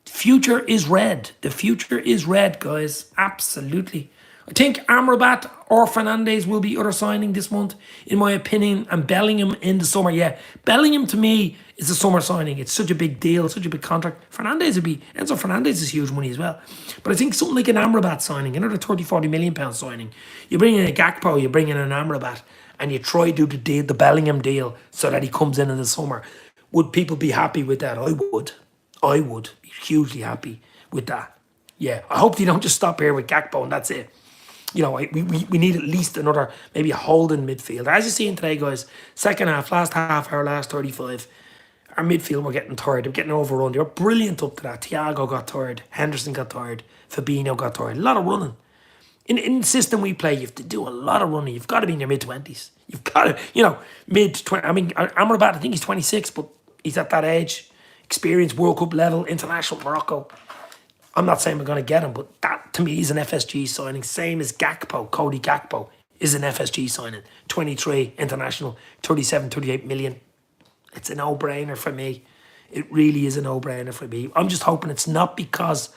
Speaker 1: The future is red. The future is red, guys. Absolutely. I think Amrabat or Fernandes will be other signing this month, in my opinion, and Bellingham in the summer. Yeah, Bellingham to me is a summer signing. It's such a big deal, such a big contract. Fernandes would be, Enzo Fernandes is huge money as well. But I think something like an Amrabat signing, another 30, 40 million pound signing, you bring in a Gakpo, you bring in an Amrabat, and you try to do the deal, the Bellingham deal, so that he comes in the summer. Would people be happy with that? I would. I would be hugely happy with that. Yeah, I hope they don't just stop here with Gakpo and that's it. You know, we need at least another, maybe a holding midfielder. As you see in today, guys, second half, last half hour, last 35, our midfield were getting tired. They were getting overrun. They were brilliant up to that. Thiago got tired. Henderson got tired. Fabinho got tired. A lot of running. In the system we play, you have to do a lot of running. You've got to be in your mid-20s. You've got to, mid-20. I mean, Amrabat, I think he's 26, but he's at that age. Experience, World Cup level, international Morocco. I'm not saying we're going to get him, but that to me is an FSG signing. Same as Gakpo, Cody Gakpo is an FSG signing. 23, international, 37, 38 million. It's a no-brainer for me. It really is a no-brainer for me. I'm just hoping it's not because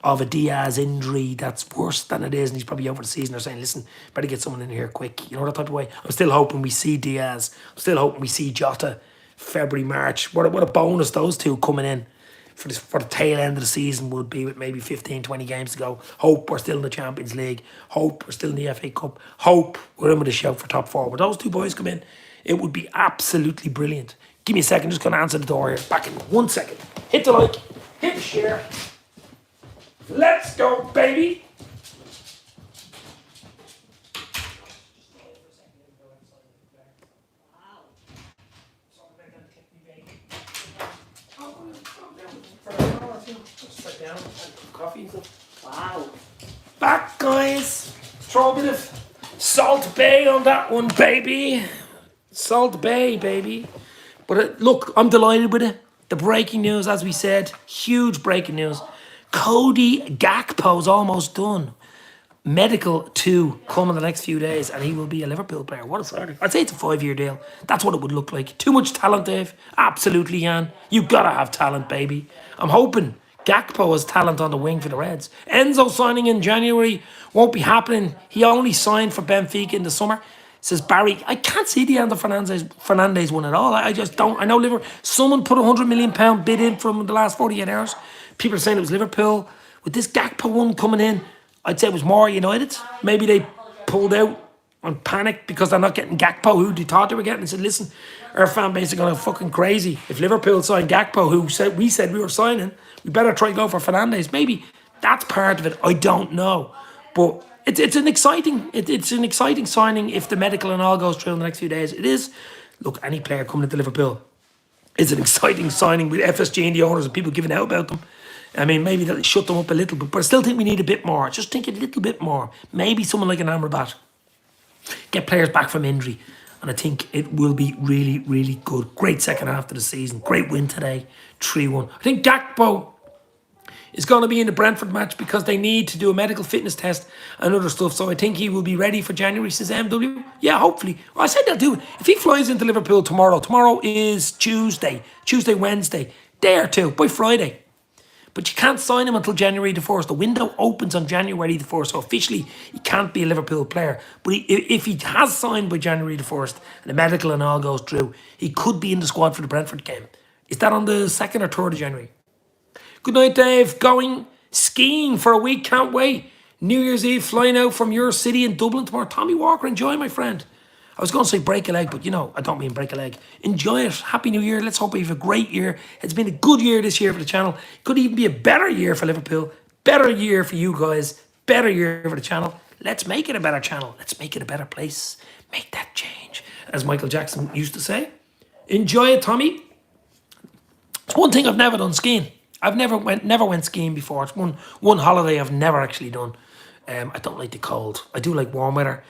Speaker 1: of a Diaz injury that's worse than it is, and he's probably over the season. They're saying, listen, better get someone in here quick. You know, that type of way. I'm still hoping we see Diaz. I'm still hoping we see Jota, February, March. What a bonus those two coming in for the tail end of the season would be, with maybe 15, 20 games to go. Hope we're still in the Champions League. Hope we're still in the FA Cup. Hope we're in with a shout for top four. But those two boys come in, it would be absolutely brilliant. Give me a second, just going to answer the door here. Back in 1 second. Hit the like, hit the share. Let's go, baby. Coffee. Wow. Back, guys. Throw a bit of Salt Bay on that one, baby. Salt Bay, baby. But look, I'm delighted with it. The breaking news, as we said, huge breaking news. Cody Gakpo's almost done. Medical to come in the next few days, and he will be a Liverpool player. What a signing. I'd say it's a 5-year deal. That's what it would look like. Too much talent, Dave. Absolutely, Jan. You gotta have talent, baby. I'm hoping Gakpo has talent on the wing for the Reds. Enzo signing in January won't be happening. He only signed for Benfica in the summer. Says Barry, I can't see the end of Fernandes one at all. I just don't. I know Liverpool. Someone put £100 million bid in from the last 48 hours. People are saying it was Liverpool. With this Gakpo one coming in, I'd say it was more United. Maybe they pulled out and panicked because they're not getting Gakpo, who they thought they were getting, and said, listen, our fan base are going fucking crazy. If Liverpool signed Gakpo, who said we were signing, we better try to go for Fernandes. Maybe that's part of it. I don't know. But it's an exciting signing if the medical and all goes through in the next few days. It is. Look, any player coming into Liverpool is an exciting signing with FSG and the owners and people giving out about them. I mean, maybe that'll shut them up a little bit, but I still think we need a bit more. Just think a little bit more. Maybe someone like an Amrabat. Get players back from injury. And I think it will be really, really good. Great second half of the season. Great win today. 3-1. I think Gakpo is going to be in the Brentford match because they need to do a medical fitness test and other stuff. So I think he will be ready for January, says MW. Yeah, hopefully. Well, I said they'll do it. If he flies into Liverpool tomorrow is Tuesday, Wednesday, day or two, by Friday. But you can't sign him until January the 1st. The window opens on January the 1st, so officially he can't be a Liverpool player. But if he has signed by January the 1st and the medical and all goes through, he could be in the squad for the Brentford game. Is that on the 2nd or 3rd of January? Good night, Dave. Going skiing for a week. Can't wait. New Year's Eve, flying out from your city in Dublin tomorrow. Tommy Walker, enjoy, my friend. I was going to say break a leg, but I don't mean break a leg. Enjoy it. Happy New Year. Let's hope we have a great year. It's been a good year this year for the channel. Could even be a better year for Liverpool. Better year for you guys. Better year for the channel. Let's make it a better channel. Let's make it a better place. Make that change, as Michael Jackson used to say. Enjoy it, Tommy. It's one thing I've never done, skiing. I've never went skiing before. It's one holiday I've never actually done. I don't like the cold. I do like warm weather.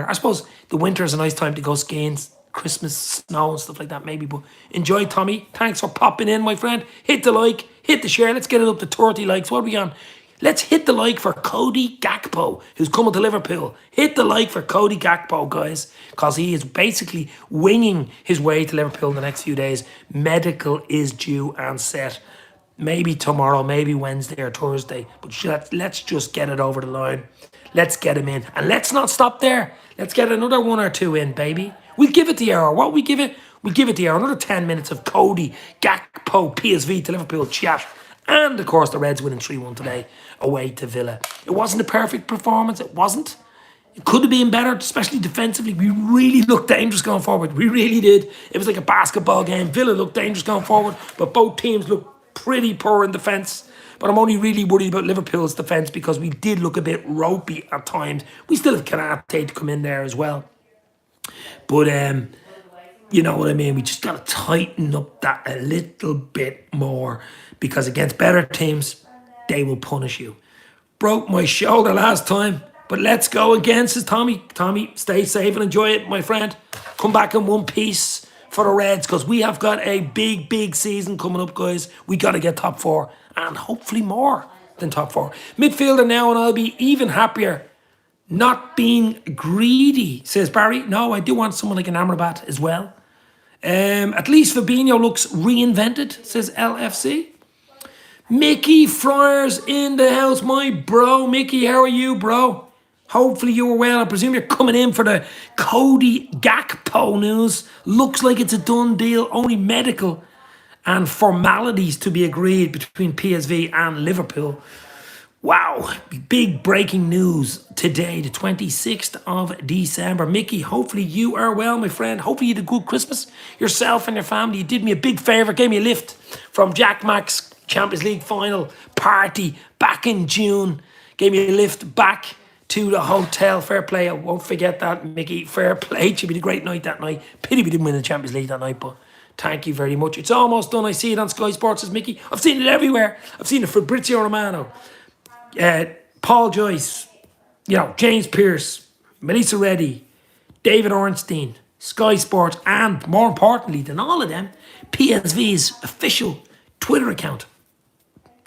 Speaker 1: I suppose the winter is a nice time to go skiing. Christmas, snow and stuff like that maybe. But enjoy, Tommy. Thanks for popping in, my friend. Hit the like. Hit the share. Let's get it up to 30 likes. What are we on? Let's hit the like for Cody Gakpo, who's coming to Liverpool. Hit the like for Cody Gakpo, guys. Because he is basically winging his way to Liverpool in the next few days. Medical is due and set. Maybe tomorrow, maybe Wednesday or Thursday. But let's just get it over the line. Let's get him in. And let's not stop there. Let's get another 1 or 2 in, baby. We'll give it the hour. What we give it? We give it the hour. Another 10 minutes of Cody Gakpo, PSV to Liverpool chat. And, of course, the Reds winning 3-1 today away to Villa. It wasn't a perfect performance. It wasn't. It could have been better, especially defensively. We really looked dangerous going forward. We really did. It was like a basketball game. Villa looked dangerous going forward, but both teams looked pretty poor in defence. But I'm only really worried about Liverpool's defence because we did look a bit ropey at times. We still have Kanate to come in there as well. But, you know what I mean? We just got to tighten up that a little bit more because against better teams, they will punish you. Broke my shoulder last time, but let's go again, says Tommy. Tommy, stay safe and enjoy it, my friend. Come back in one piece for the Reds because we have got a big, big season coming up, guys. We got to get top 4 and hopefully more than top 4. Midfielder now, and I'll be even happier not being greedy, says Barry. No, I do want someone like an Amrabat as well. At least Fabinho looks reinvented, says LFC. Mickey Friars in the house, my bro. Mickey, how are you, bro? Hopefully you were well. I presume you're coming in for the Cody Gakpo news. Looks like it's a done deal. Only medical and formalities to be agreed between PSV and Liverpool. Wow, big breaking news today, the 26th of December. Mickey, hopefully you are well, my friend. Hopefully you had a good Christmas. Yourself and your family. You did me a big favour, gave me a lift from Jack Mack's Champions League final party back in June. Gave me a lift back to the hotel. Fair play. I won't forget that, Mickey. Fair play. It should be a great night that night. Pity we didn't win the Champions League that night, but thank you very much. It's almost done. I see it on Sky Sports, says Mickey. I've seen it everywhere. I've seen it for Fabrizio Romano, Paul Joyce, James Pearce, Melissa Reddy, David Ornstein, Sky Sports, and more importantly than all of them, PSV's official Twitter account.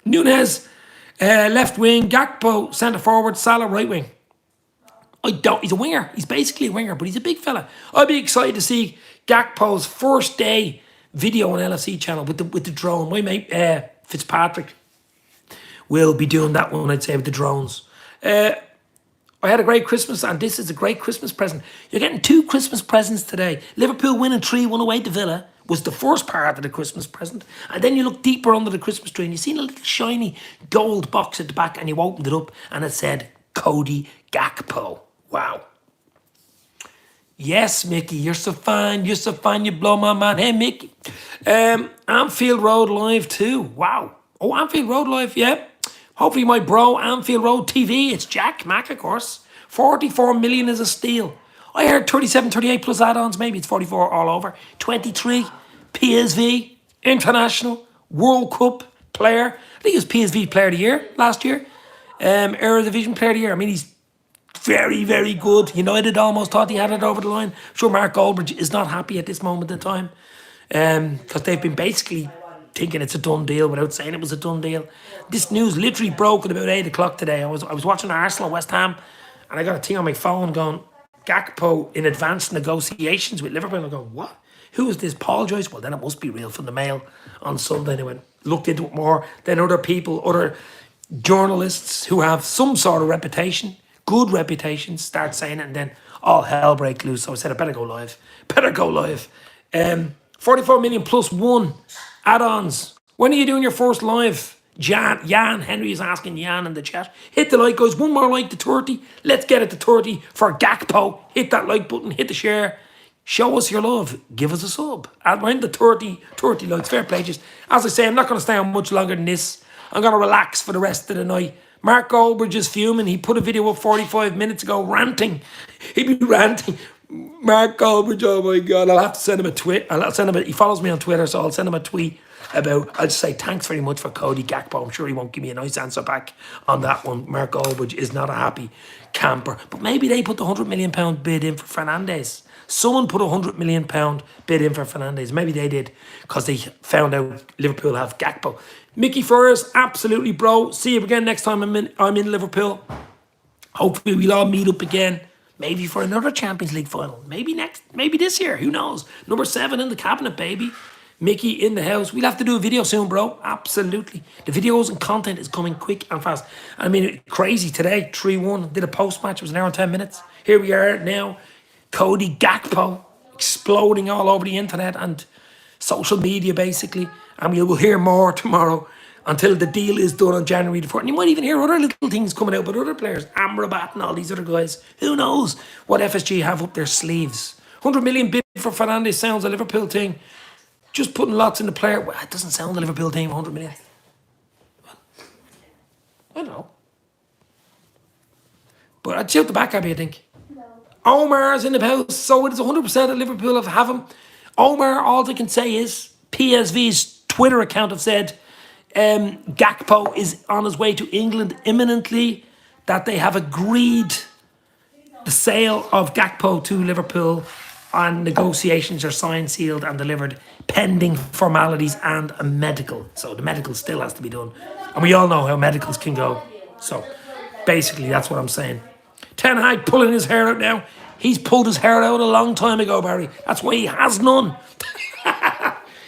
Speaker 1: Nunez, left wing, Gakpo, centre forward, Salah, right wing. He's a winger. He's basically a winger, but he's a big fella. I'd be excited to see Gakpo's first day video on LFC channel with the drone. My mate Fitzpatrick will be doing that one, I'd say, with the drones. I had a great Christmas, and this is a great Christmas present. You're getting 2 Christmas presents today. Liverpool winning 3-1 away to Villa was the first part of the Christmas present. And then you look deeper under the Christmas tree and you seen a little shiny gold box at the back, and you opened it up and it said Cody Gakpo. Wow. Yes, Mickey, you're so fine. You're so fine, you blow my mind. Hey, Mickey. Anfield Road Live too. Wow. Oh, Anfield Road Live, yeah. Hopefully my bro, Anfield Road TV, it's Jack Mack, of course. 44 million is a steal. I heard 37, 38 plus add-ons, maybe it's 44 all over. 23, PSV, International, World Cup player. I think he was PSV Player of the Year last year. Eredivisie Player of the Year. I mean, he's very, very good. United almost thought he had it over the line. I'm sure Mark Goldbridge is not happy at this moment in time. Because they've been basically thinking it's a done deal without saying it was a done deal. This news literally broke at about 8 o'clock today. I was watching Arsenal West Ham, and I got a thing on my phone going, Gakpo in advanced negotiations with Liverpool. I go, what? Who is this? Paul Joyce? Well, then it must be real from the Mail on Sunday. They looked into it more. Then other people, other journalists who have some sort of reputation, good reputation, start saying it, and then all hell break loose. So I said, I better go live. 44 million plus 1 add-ons. When are you doing your first live? Jan Henry is asking Jan in the chat. Hit the like, guys. One more like to 30. Let's get it to 30 for Gakpo. Hit that like button. Hit the share. Show us your love. Give us a sub. And we're in the 30 likes. Fair play. Just, as I say, I'm not going to stay on much longer than this. I'm going to relax for the rest of the night. Mark Goldbridge is fuming. He put a video up 45 minutes ago ranting. He'd be ranting. Mark Goldbridge, oh my God. I'll have to send him a tweet. He follows me on Twitter, so I'll send him a tweet about, I'll just say thanks very much for Cody Gakpo. I'm sure he won't give me a nice answer back on that one. Mark Goldbridge is not a happy camper. But maybe they put the £100 million bid in for Fernandes. Someone put a £100 million bid in for Fernandes. Maybe they did because they found out Liverpool have Gakpo. Mickey Flores, absolutely, bro. See you again next time I'm in Liverpool. Hopefully we'll all meet up again. Maybe for another Champions League final. Maybe this year. Who knows? Number 7 in the cabinet, baby. Mickey in the house. We'll have to do a video soon, bro. Absolutely. The videos and content is coming quick and fast. I mean, crazy today. 3-1. Did a post-match. It was an hour and 10 minutes. Here we are now. Cody Gakpo exploding all over the internet and social media, basically. And we will hear more tomorrow until the deal is done on January the 4th. And you might even hear other little things coming out with other players. Amrabat and all these other guys. Who knows what FSG have up their sleeves. 100 million bid for Fernandes sounds a Liverpool thing. Just putting lots in the player. Well, it doesn't sound a Liverpool team, 100 million. I don't know. But I'd shout the back at me, I think. No. Omar's in the house, so it is 100% that Liverpool have him. Omar, all I can say is PSV's Twitter account have said Gakpo is on his way to England imminently, that they have agreed the sale of Gakpo to Liverpool and negotiations are signed, sealed and delivered pending formalities and a medical. So the medical still has to be done. And we all know how medicals can go. So basically that's what I'm saying. Ten Hag pulling his hair out now. He's pulled his hair out a long time ago, Barry. That's why he has none.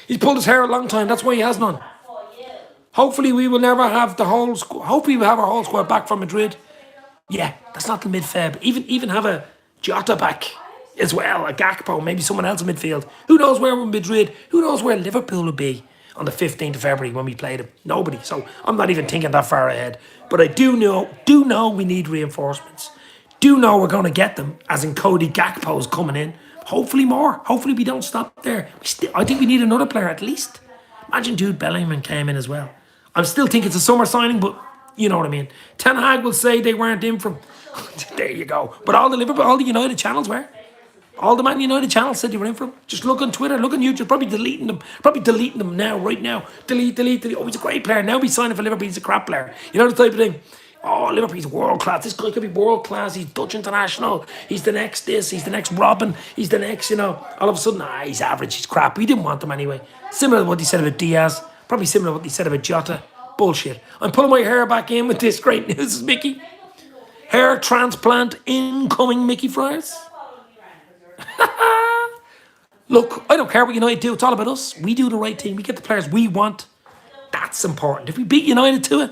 Speaker 1: He's pulled his hair a long time. That's why he has none. Hopefully we will never have the whole squad. Hopefully we'll have our whole squad back from Madrid. Yeah, that's not the mid-Feb. Even have a Jota back as well, a Gakpo, maybe someone else in midfield. Who knows where we're Madrid? Who knows where Liverpool will be on the 15th of February when we play them? Nobody. So I'm not even thinking that far ahead. But I do know we need reinforcements. Do know we're going to get them, as in Cody Gakpo is coming in. Hopefully more. Hopefully we don't stop there. I think we need another player at least. Imagine Jude Bellingham came in as well. I still think it's a summer signing, but you know what I mean. Ten Hag will say they weren't in from. There you go. But all the United channels were. All the Man United channels said they were in for him. Just look on Twitter, look on YouTube, probably deleting them. Probably deleting them now, right now. Delete. Oh, he's a great player. Now he's signing for Liverpool, he's a crap player. You know the type of thing. Oh, Liverpool's world class. This guy could be world class. He's Dutch international. He's the next this. He's the next Robin. He's the next, all of a sudden, he's average. He's crap. We didn't want him anyway. Similar to what he said about Diaz. Probably similar to what he said about Jota. Bullshit. I'm pulling my hair back in with this great news, Mickey. Hair transplant incoming, Mickey Friars. Look, I don't care what United do. It's all about us. We do the right thing. We get the players we want. That's important. If we beat United to it,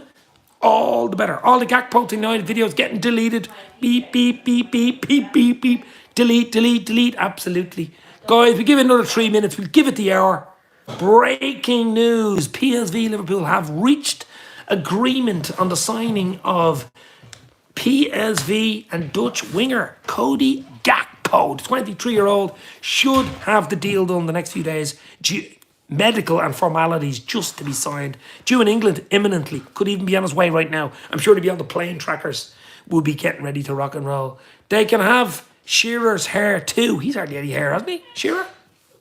Speaker 1: all the better. All the Gakpo to United videos getting deleted. Beep, beep, beep, beep, beep, beep, beep. Delete. Absolutely. Guys, we give it another 3 minutes. We'll give it the hour. Breaking news. PSV Liverpool have reached agreement on the signing of PSV and Dutch winger Cody Gakpo. The 23-year-old should have the deal done the next few days. Medical and formalities just to be signed. Due in England imminently. Could even be on his way right now. I'm sure to be on the plane trackers. We'll be getting ready to rock and roll. They can have Shearer's hair too. He's hardly any hair, hasn't he? Shearer?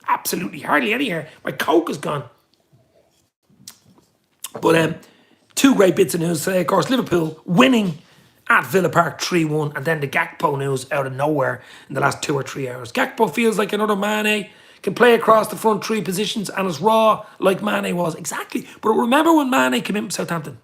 Speaker 1: Absolutely hardly any hair. My coke is gone. But two great bits of news today. Of course, Liverpool winning at Villa Park 3-1. And then the Gakpo news out of nowhere in the last 2 or 3 hours. Gakpo feels like another Mane. Can play across the front 3 positions and is raw like Mane was. Exactly. But remember when Mane came in from Southampton?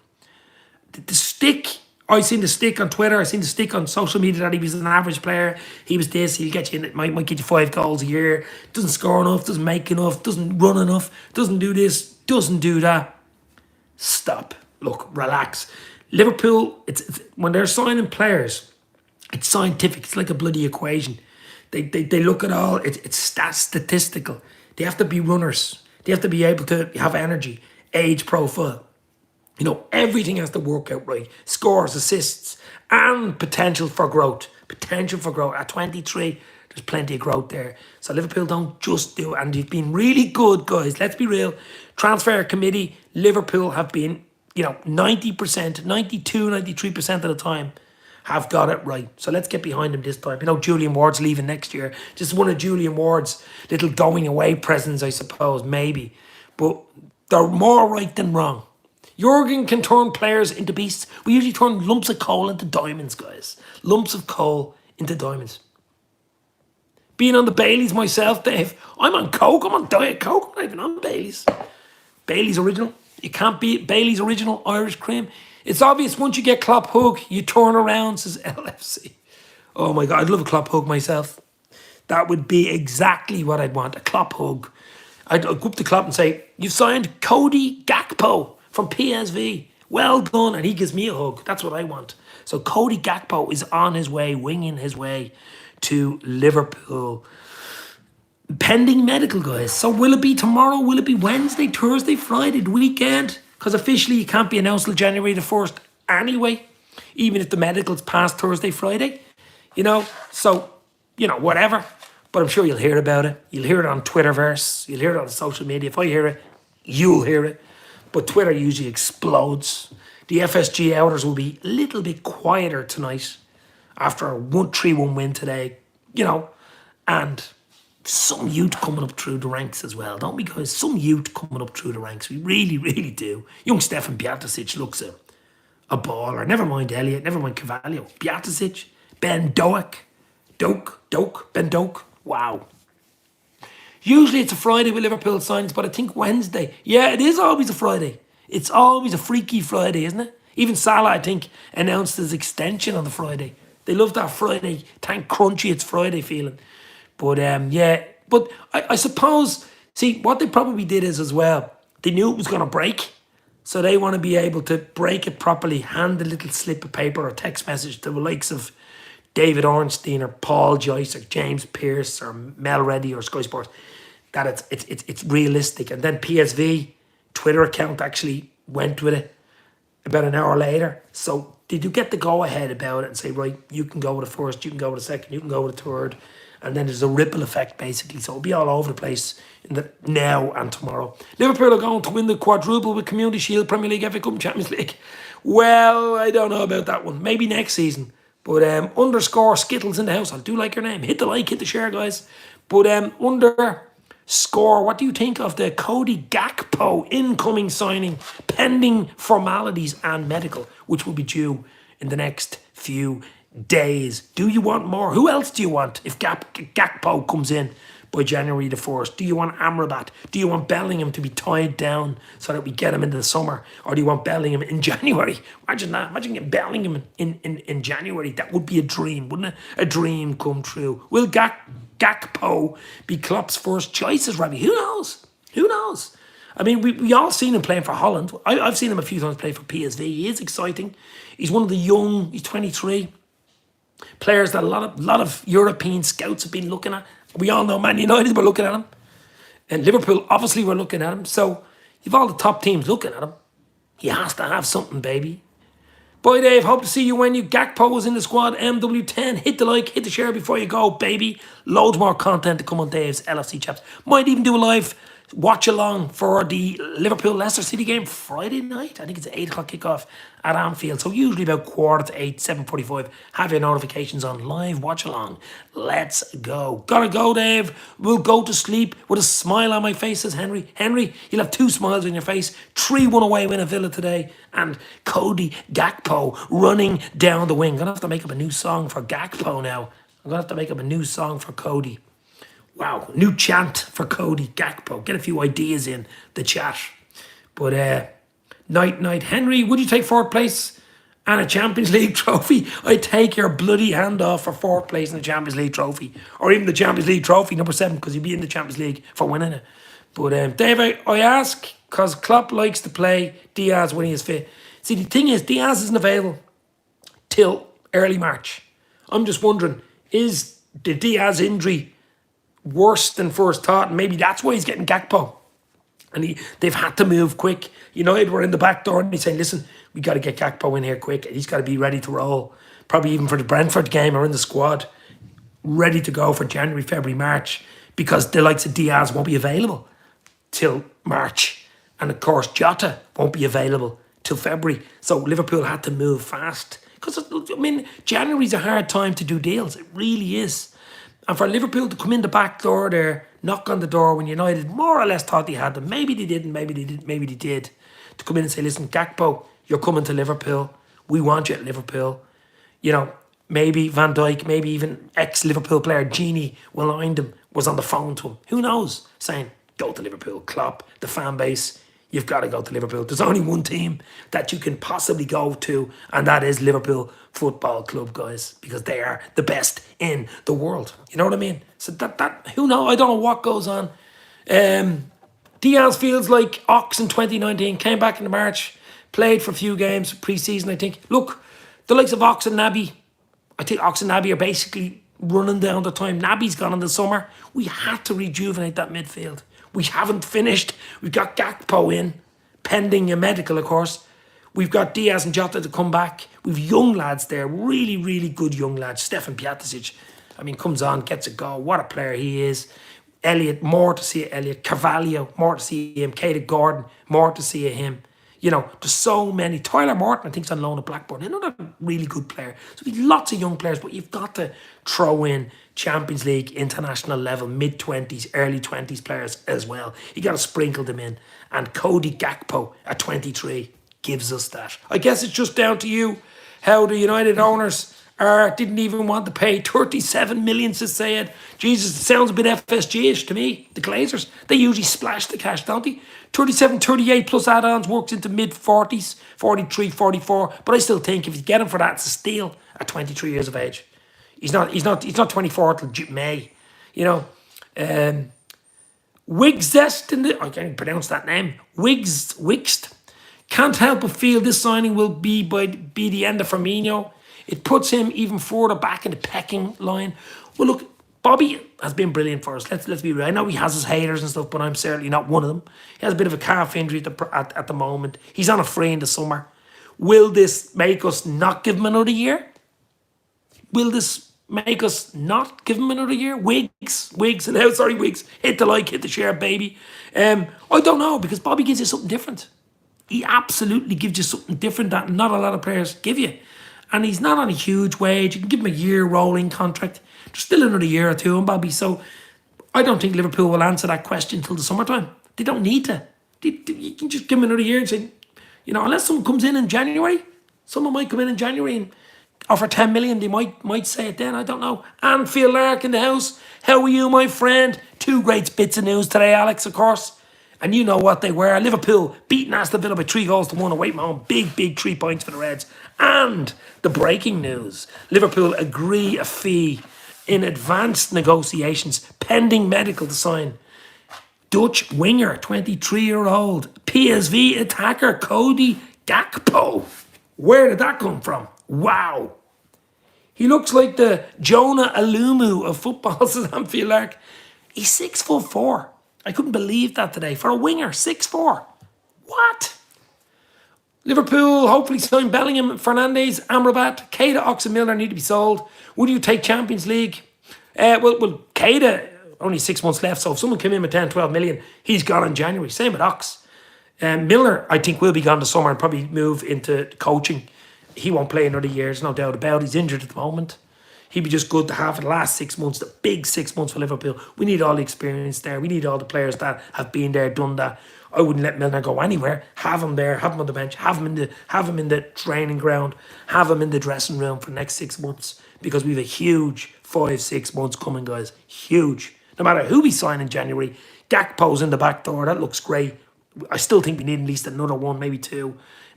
Speaker 1: The stick, I seen the stick on Twitter, I seen the stick on social media that he was an average player. He was this, he'll get you in, might get you 5 goals a year, doesn't score enough, doesn't make enough, doesn't run enough, doesn't do this, doesn't do that. Stop. Look, relax. Liverpool, it's when they're signing players, it's scientific, it's like a bloody equation. They look at all, it's statistical. They have to be runners. They have to be able to have energy, age profile. Everything has to work out right. Scores, assists, and potential for growth. Potential for growth. At 23, there's plenty of growth there. So Liverpool don't just do it. And they've been really good, guys. Let's be real. Transfer committee, Liverpool have been, 90%, 92, 93% of the time have got it right. So let's get behind him this time. Julian Ward's leaving next year. Just one of Julian Ward's little going away presents, I suppose, maybe. But they're more right than wrong. Jurgen can turn players into beasts. We usually turn lumps of coal into diamonds, guys. Lumps of coal into diamonds. Being on the Baileys myself, Dave, I'm on Coke. I'm on Diet Coke. I'm not even on Baileys. Baileys original. You can't beat Baileys original Irish cream. It's obvious once you get Klopp hug, you turn around, says LFC. Oh my God, I'd love a Klopp hug myself. That would be exactly what I'd want, a Klopp hug. I'd go up to Klopp and say, "You've signed Cody Gakpo from PSV. Well done." And he gives me a hug. That's what I want. So Cody Gakpo is on his way, winging his way to Liverpool. Pending medical, guys. So will it be tomorrow? Will it be Wednesday, Thursday, Friday, the weekend? Because officially it can't be announced till January the 1st anyway, even if the medical's past Thursday, Friday. So, whatever. But I'm sure you'll hear about it. You'll hear it on Twitterverse. You'll hear it on social media. If I hear it, you'll hear it. But Twitter usually explodes. The FSG outers will be a little bit quieter tonight after a 3-1 win today, and some youth coming up through the ranks as well, don't we, guys? Some youth coming up through the ranks. We really, really do. Young Stefan Bjaticic looks a baller. Never mind Elliott, never mind Carvalho. Bjaticic, Ben Ben Doak. Wow. Usually it's a Friday with Liverpool signings, but I think Wednesday. Yeah, it is always a Friday. It's always a freaky Friday, isn't it? Even Salah, I think, announced his extension on the Friday. They love that Friday, thank crunchy, it's Friday feeling. But yeah, but I suppose, see, what they probably did is as well, they knew it was going to break. So they want to be able to break it properly, hand a little slip of paper or text message to the likes of David Ornstein or Paul Joyce or James Pearce or Mel Reddy or Sky Sports, that it's realistic. And then PSV Twitter account actually went with it about an hour later. So did you get the go ahead about it and say, right, you can go with the first, you can go with the second, you can go with the third, and then there's a ripple effect basically. So it'll be all over the place in the now and tomorrow. Liverpool are going to win the quadruple with Community Shield, Premier League, FA Cup, and Champions League. Well, I don't know about that one. Maybe next season. But underscore Skittles in the house. I do like your name. Hit the like, hit the share, guys. But underscore, what do you think of the Cody Gakpo incoming signing, pending formalities and medical, which will be due in the next few days? Do you want more? Who else do you want if Gakpo comes in by January the 1st? Do you want Amrabat? Do you want Bellingham to be tied down so that we get him into the summer? Or do you want Bellingham in January? Imagine that. Imagine getting Bellingham in January. That would be a dream, wouldn't it? A dream come true. Will Gakpo be Klopp's first choices, Robbie? Who knows? Who knows? I mean, we all seen him playing for Holland. I've seen him a few times play for PSV. He is exciting. He's one of the young, he's 23, players that a lot of European scouts have been looking at. We all know Man United were looking at him. And Liverpool obviously were looking at him. So you've all the top teams looking at him. He has to have something, baby. Bye, Dave. Hope to see you when you Gakpo was in the squad. MW10. Hit the like, hit the share before you go, baby. Loads more content to come on Dave's LFC Chaps. Might even do a live watch along for the Liverpool-Leicester City game Friday night. I think it's an 8 o'clock kickoff at Anfield. So usually about 7:45, 7:45. Have your notifications on live watch along. Let's go. Gotta go, Dave. We'll go to sleep with a smile on my face, says Henry. Henry, you'll have 2 smiles on your face. 3-1 away win at Villa today. And Cody Gakpo running down the wing. I'm gonna have to make up a new song for Gakpo now. I'm gonna have to make up a new song for Cody. Wow, new chant for Cody Gakpo. Get a few ideas in the chat. But night. Henry, would you take 4th place and a Champions League trophy? I'd take your bloody hand off for 4th place in the Champions League trophy. Or even the Champions League trophy, number 7, because you'd be in the Champions League for winning it. But Dave, I ask, because Klopp likes to play Diaz when he is fit. See, the thing is, Diaz isn't available till early March. I'm just wondering, is the Diaz injury worse than first thought? And maybe that's why he's getting Gakpo. And they've had to move quick. United were in the back door and he's saying, listen, we got to get Gakpo in here quick. He's got to be ready to roll. Probably even for the Brentford game or in the squad. Ready to go for January, February, March. Because the likes of Diaz won't be available till March. And of course, Jota won't be available till February. So Liverpool had to move fast. Because, I mean, January's a hard time to do deals. It really is. And for Liverpool to come in the back door there, knock on the door when United more or less thought they had them. Maybe they didn't, maybe they did. To come in and say, listen, Gakpo, you're coming to Liverpool. We want you at Liverpool. Maybe Van Dijk, maybe even ex-Liverpool player Gini Wijnaldum was on the phone to him. Who knows? Saying, go to Liverpool. Klopp, the fan base, you've got to go to Liverpool. There's only one team that you can possibly go to, and that is Liverpool Football Club, guys, because they are the best in the world. You know what I mean? So that who knows? I don't know what goes on. Diaz feels like Ox in 2019, came back in March, played for a few games, pre-season, I think. Look, the likes of Ox and Naby, I think Ox and Naby are basically running down the time. Naby's gone in the summer. We had to rejuvenate that midfield. We haven't finished. We've got Gakpo in, pending a medical, of course. We've got Diaz and Jota to come back. We've young lads there, really, really good young lads. Stefan Piatek, I mean, comes on, gets a goal. What a player he is. Elliot, more to see Elliot. Carvalho, more to see him. Cody Gordon, more to see him. You know, there's so many. Tyler Morton, I think, is on loan at Blackburn. Another really good player. So we've lots of young players, but you've got to throw in Champions League, international level, mid-20s, early 20s players as well. You got to sprinkle them in. And Cody Gakpo at 23 gives us that. I guess it's just down to you how the United owners didn't even want to pay 37 million to say it. Jesus, it sounds a bit FSG-ish to me. The Glazers, they usually splash the cash, don't they? 37, 38 plus add-ons works into mid-40s, 43, 44. But I still think if you get him for that, it's a steal at 23 years of age. He's not 24 till May. You know, Wigzest, I can't pronounce that name. Wigst. Can't help but feel this signing will be the end of Firmino. It puts him even further back in the pecking line. Well, look, Bobby has been brilliant for us. Let's be real. I know he has his haters and stuff, but I'm certainly not one of them. He has a bit of a calf injury at the moment. He's on a free in the summer. Will this make us not give him another year? Will this make us not give him another year? Wigs. Hit the like, hit the share, baby. I don't know, because Bobby gives you something different. He absolutely gives you something different that not a lot of players give you. And he's not on a huge wage. You can give him a year rolling contract. There's still another year or two on Bobby. So I don't think Liverpool will answer that question until the summertime. They don't need to. You can just give him another year and say, you know, unless someone comes in January, someone might come in January and offer 10 million. They might say it then. I don't know. Anfield Lark in the house. How are you, my friend? Two great bits of news today, Alex, of course. And you know what they were. Liverpool beating Aston Villa by 3-1 away from home. Big 3 points for the Reds. And the breaking news. Liverpool agree a fee in advanced negotiations, pending medical to sign. Dutch winger, 23-year-old, PSV attacker, Cody Gakpo. Where did that come from? Wow. He looks like the Jonah Alumu of football, says Anfield Lark. He's 6'4". I couldn't believe that today. For a winger, 6'4". What? Liverpool hopefully sign Bellingham, Fernandes, Amrabat, Keita, Ox and Milner need to be sold. Would you take Champions League? Well, Keita, only 6 months left, so if someone came in with 10, 12 million, he's gone in January. Same with Ox. Milner, I think, will be gone this summer and probably move into coaching. He won't play another year, there's no doubt about it. He's injured at the moment. He'd be just good to have for the last 6 months, the big 6 months for Liverpool. We need all the experience there. We need all the players that have been there, done that. I wouldn't let Milner go anywhere. Have him there, have him on the bench, have him in the training ground, have him in the dressing room for the next 6 months, because we have a huge 5-6 months coming, guys. Huge. No matter who we sign in January, Gakpo's in the back door. That looks great. I still think we need at least another one, maybe two.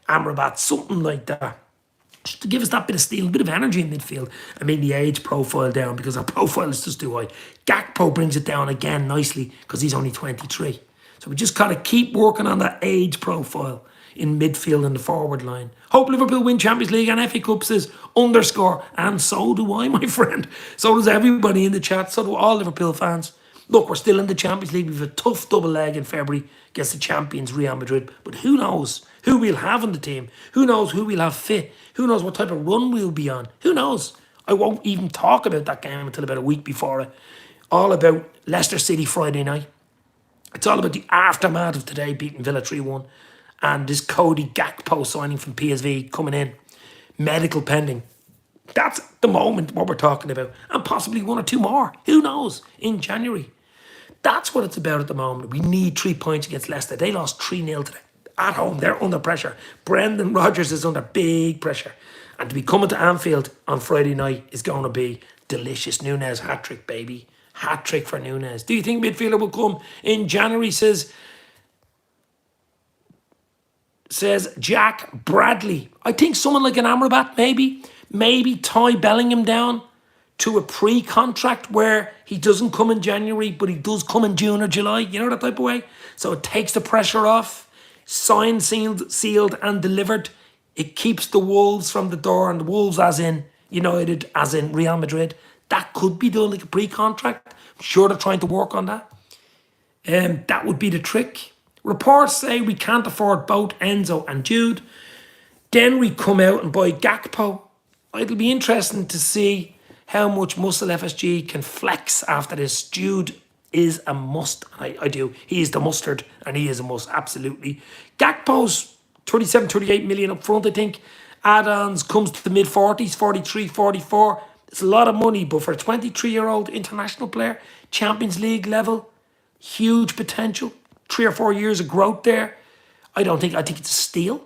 Speaker 1: Amrabat, something like that. Just to give us that bit of steel, a bit of energy in midfield, and bring the age profile down, because our profile is just too high. Gakpo brings it down again nicely because he's only 23. So we just got to keep working on that age profile in midfield and the forward line. Hope Liverpool win Champions League and FA Cup, says _. And so do I, my friend. So does everybody in the chat. So do all Liverpool fans. Look, we're still in the Champions League. We've a tough double leg in February against the champions Real Madrid. But who knows who we'll have on the team? Who knows who we'll have fit? Who knows what type of run we'll be on? Who knows? I won't even talk about that game until about a week before it. All about Leicester City Friday night. It's all about the aftermath of today beating Villa 3-1. And this Cody Gakpo signing from PSV coming in. Medical pending. That's at the moment what we're talking about. And possibly one or two more. Who knows? In January. That's what it's about at the moment. We need 3 points against Leicester. They lost 3-0 today. At home, they're under pressure. Brendan Rodgers is under big pressure. And to be coming to Anfield on Friday night is going to be delicious. Nunez hat-trick, baby. Hat-trick for Nunez. Do you think midfielder will come in January, says Jack Bradley. I think someone like an Amrabat, maybe tie Bellingham down. to a pre-contract where he doesn't come in January, but he does come in June or July, you know, that type of way. So it takes the pressure off, signed, sealed and delivered. It keeps the Wolves from the door, and the Wolves as in United, as in Real Madrid. That could be done like a pre-contract. I'm sure they're trying to work on that. That would be the trick. Reports say we can't afford both Enzo and Jude. Then we come out and buy Gakpo. It'll be interesting to see how much muscle FSG can flex after this. Jude is a must. I do. He is the mustard, and he is a must, absolutely. Gakpo's 37, 38 million up front, I think. Add-ons comes to the mid-40s, 43, 44. It's a lot of money, but for a 23-year-old international player, Champions League level, huge potential. 3 or 4 years of growth there. I think it's a steal.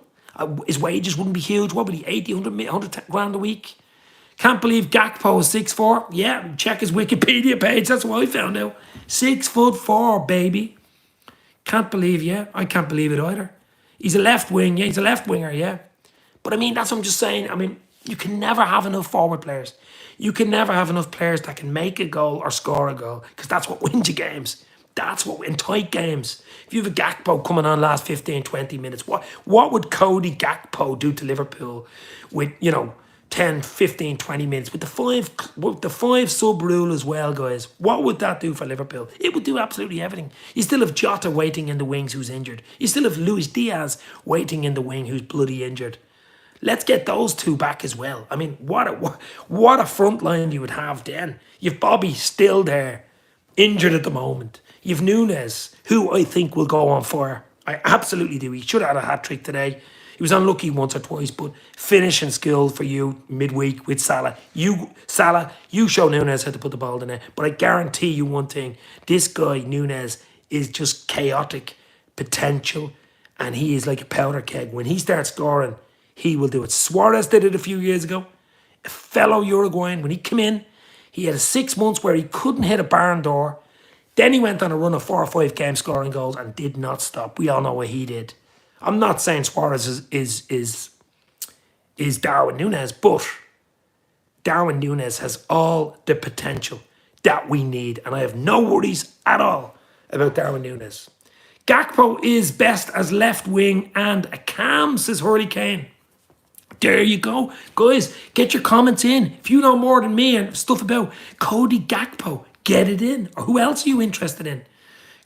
Speaker 1: His wages wouldn't be huge. What would he, 80, 100 grand a week? Can't believe Gakpo is 6'4". Yeah, check his Wikipedia page. That's what I found out. 6'4", baby. Can't believe, I can't believe it either. He's a left wing, he's a left winger, But I mean, that's what I'm just saying. I mean, you can never have enough forward players. You can never have enough players that can make a goal or score a goal, because that's what wins you games. That's what, in tight games. If you have a Gakpo coming on last 15, 20 minutes, what would Cody Gakpo do to Liverpool with, 10, 15, 20 minutes with the five sub rule as well, guys? What would that do for Liverpool? It would do absolutely everything. You still have Jota waiting in the wings who's injured. You still have Luis Diaz waiting in the wing who's bloody injured. Let's get those two back as well. I mean, what a front line you would have then. You've Bobby still there, injured at the moment. You've Nunes, who I think will go on fire. I absolutely do. He should have had a hat-trick today. He was unlucky once or twice, but finishing skill for you midweek with Salah. You show Nunes how to put the ball in there. But I guarantee you one thing. This guy, Nunes, is just chaotic potential, and he is like a powder keg. When he starts scoring, he will do it. Suarez did it a few years ago. A fellow Uruguayan, when he came in, he had 6 months where he couldn't hit a barn door. Then he went on a run of 4 or 5 games scoring goals and did not stop. We all know what he did. I'm not saying Suarez is Darwin Núñez, but Darwin Núñez has all the potential that we need, and I have no worries at all about Darwin Núñez. Gakpo is best as left wing and a cam, says Hurricane. There you go. Guys, get your comments in. If you know more than me and stuff about Cody Gakpo, get it in. Or who else are you interested in?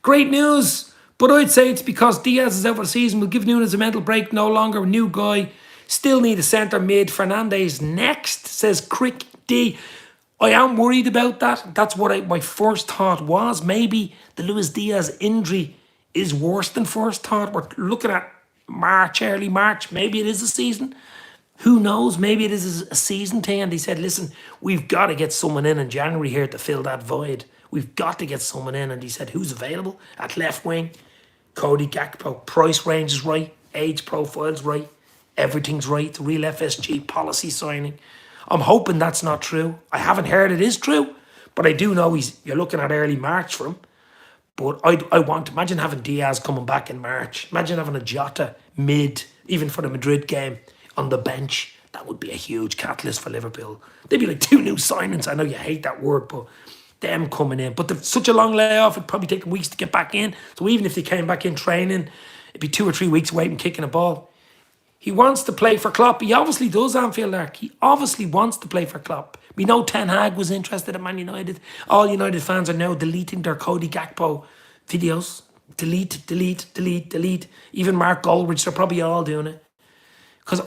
Speaker 1: Great news. But I'd say it's because Diaz is out for the season. We'll give Núñez a mental break. No longer a new guy. Still need a centre mid. Fernandes next, says Crick D. I am worried about that. That's what my first thought was. Maybe the Luis Diaz injury is worse than first thought. We're looking at March, early March. Maybe it is a season. Who knows? Maybe it is a season thing. And they said, listen, we've got to get someone in January here to fill that void. We've got to get someone in. And he said, who's available at left wing? Cody Gakpo. Price range is right. Age profile's right. Everything's right. The real FSG policy signing. I'm hoping that's not true. I haven't heard it is true. But I do know you're looking at early March for him. But I want to imagine having Diaz coming back in March. Imagine having a Jota mid, even for the Madrid game, on the bench. That would be a huge catalyst for Liverpool. They'd be like 2 new signings. I know you hate that word, but them coming in. But they've such a long layoff, it'd probably take them weeks to get back in. So even if they came back in training, it'd be 2 or 3 weeks away from kicking a ball. He wants to play for Klopp. He obviously does, Anfield Ark. He obviously wants to play for Klopp. We know Ten Hag was interested in Man United. All United fans are now deleting their Cody Gakpo videos. Delete, delete, delete, delete. Even Mark Goldridge, they're probably all doing it. Because,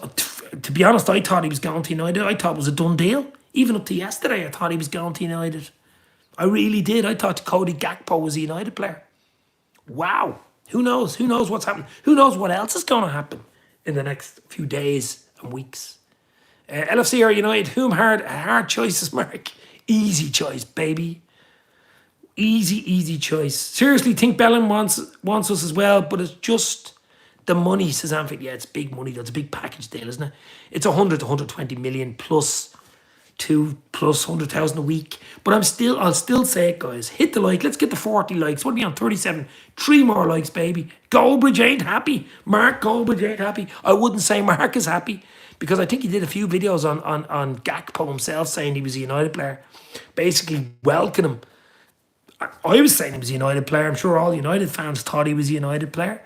Speaker 1: to be honest, I thought he was going to United. I thought it was a done deal. Even up to yesterday, I thought he was going to United. I really did. I thought Cody Gakpo was a United player. Wow. Who knows? Who knows what's happening? Who knows what else is going to happen in the next few days and weeks? LFC or United, whom hard choices, Mark. Easy choice, baby. Easy choice. Seriously, think Bellingham wants us as well, but it's just the money, says Anfield. Yeah, it's big money. That's a big package deal, isn't it? It's 100 to 120 million plus 2 plus 100,000 a week. But I'll still say it, guys. Hit the like. Let's get the 40 likes. What are we on? 37. 3 more likes, baby. Goldbridge ain't happy. Mark Goldbridge ain't happy. I wouldn't say Mark is happy. because I think he did a few videos on Gakpo himself saying he was a United player, basically welcoming him. I was saying he was a United player. I'm sure all United fans thought he was a United player.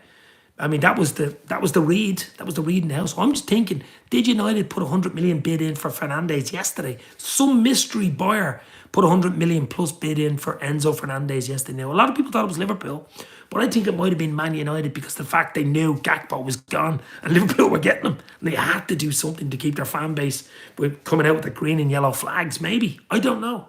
Speaker 1: I mean, that was the read. That was the read in the house. So I'm just thinking, did United put 100 million bid in for Fernandes yesterday? Some mystery buyer put 100 million plus bid in for Enzo Fernandez yesterday. Now, a lot of people thought it was Liverpool, but I think it might have been Man United because the fact they knew Gakpo was gone and Liverpool were getting him. And they had to do something to keep their fan base with coming out with the green and yellow flags, maybe. I don't know.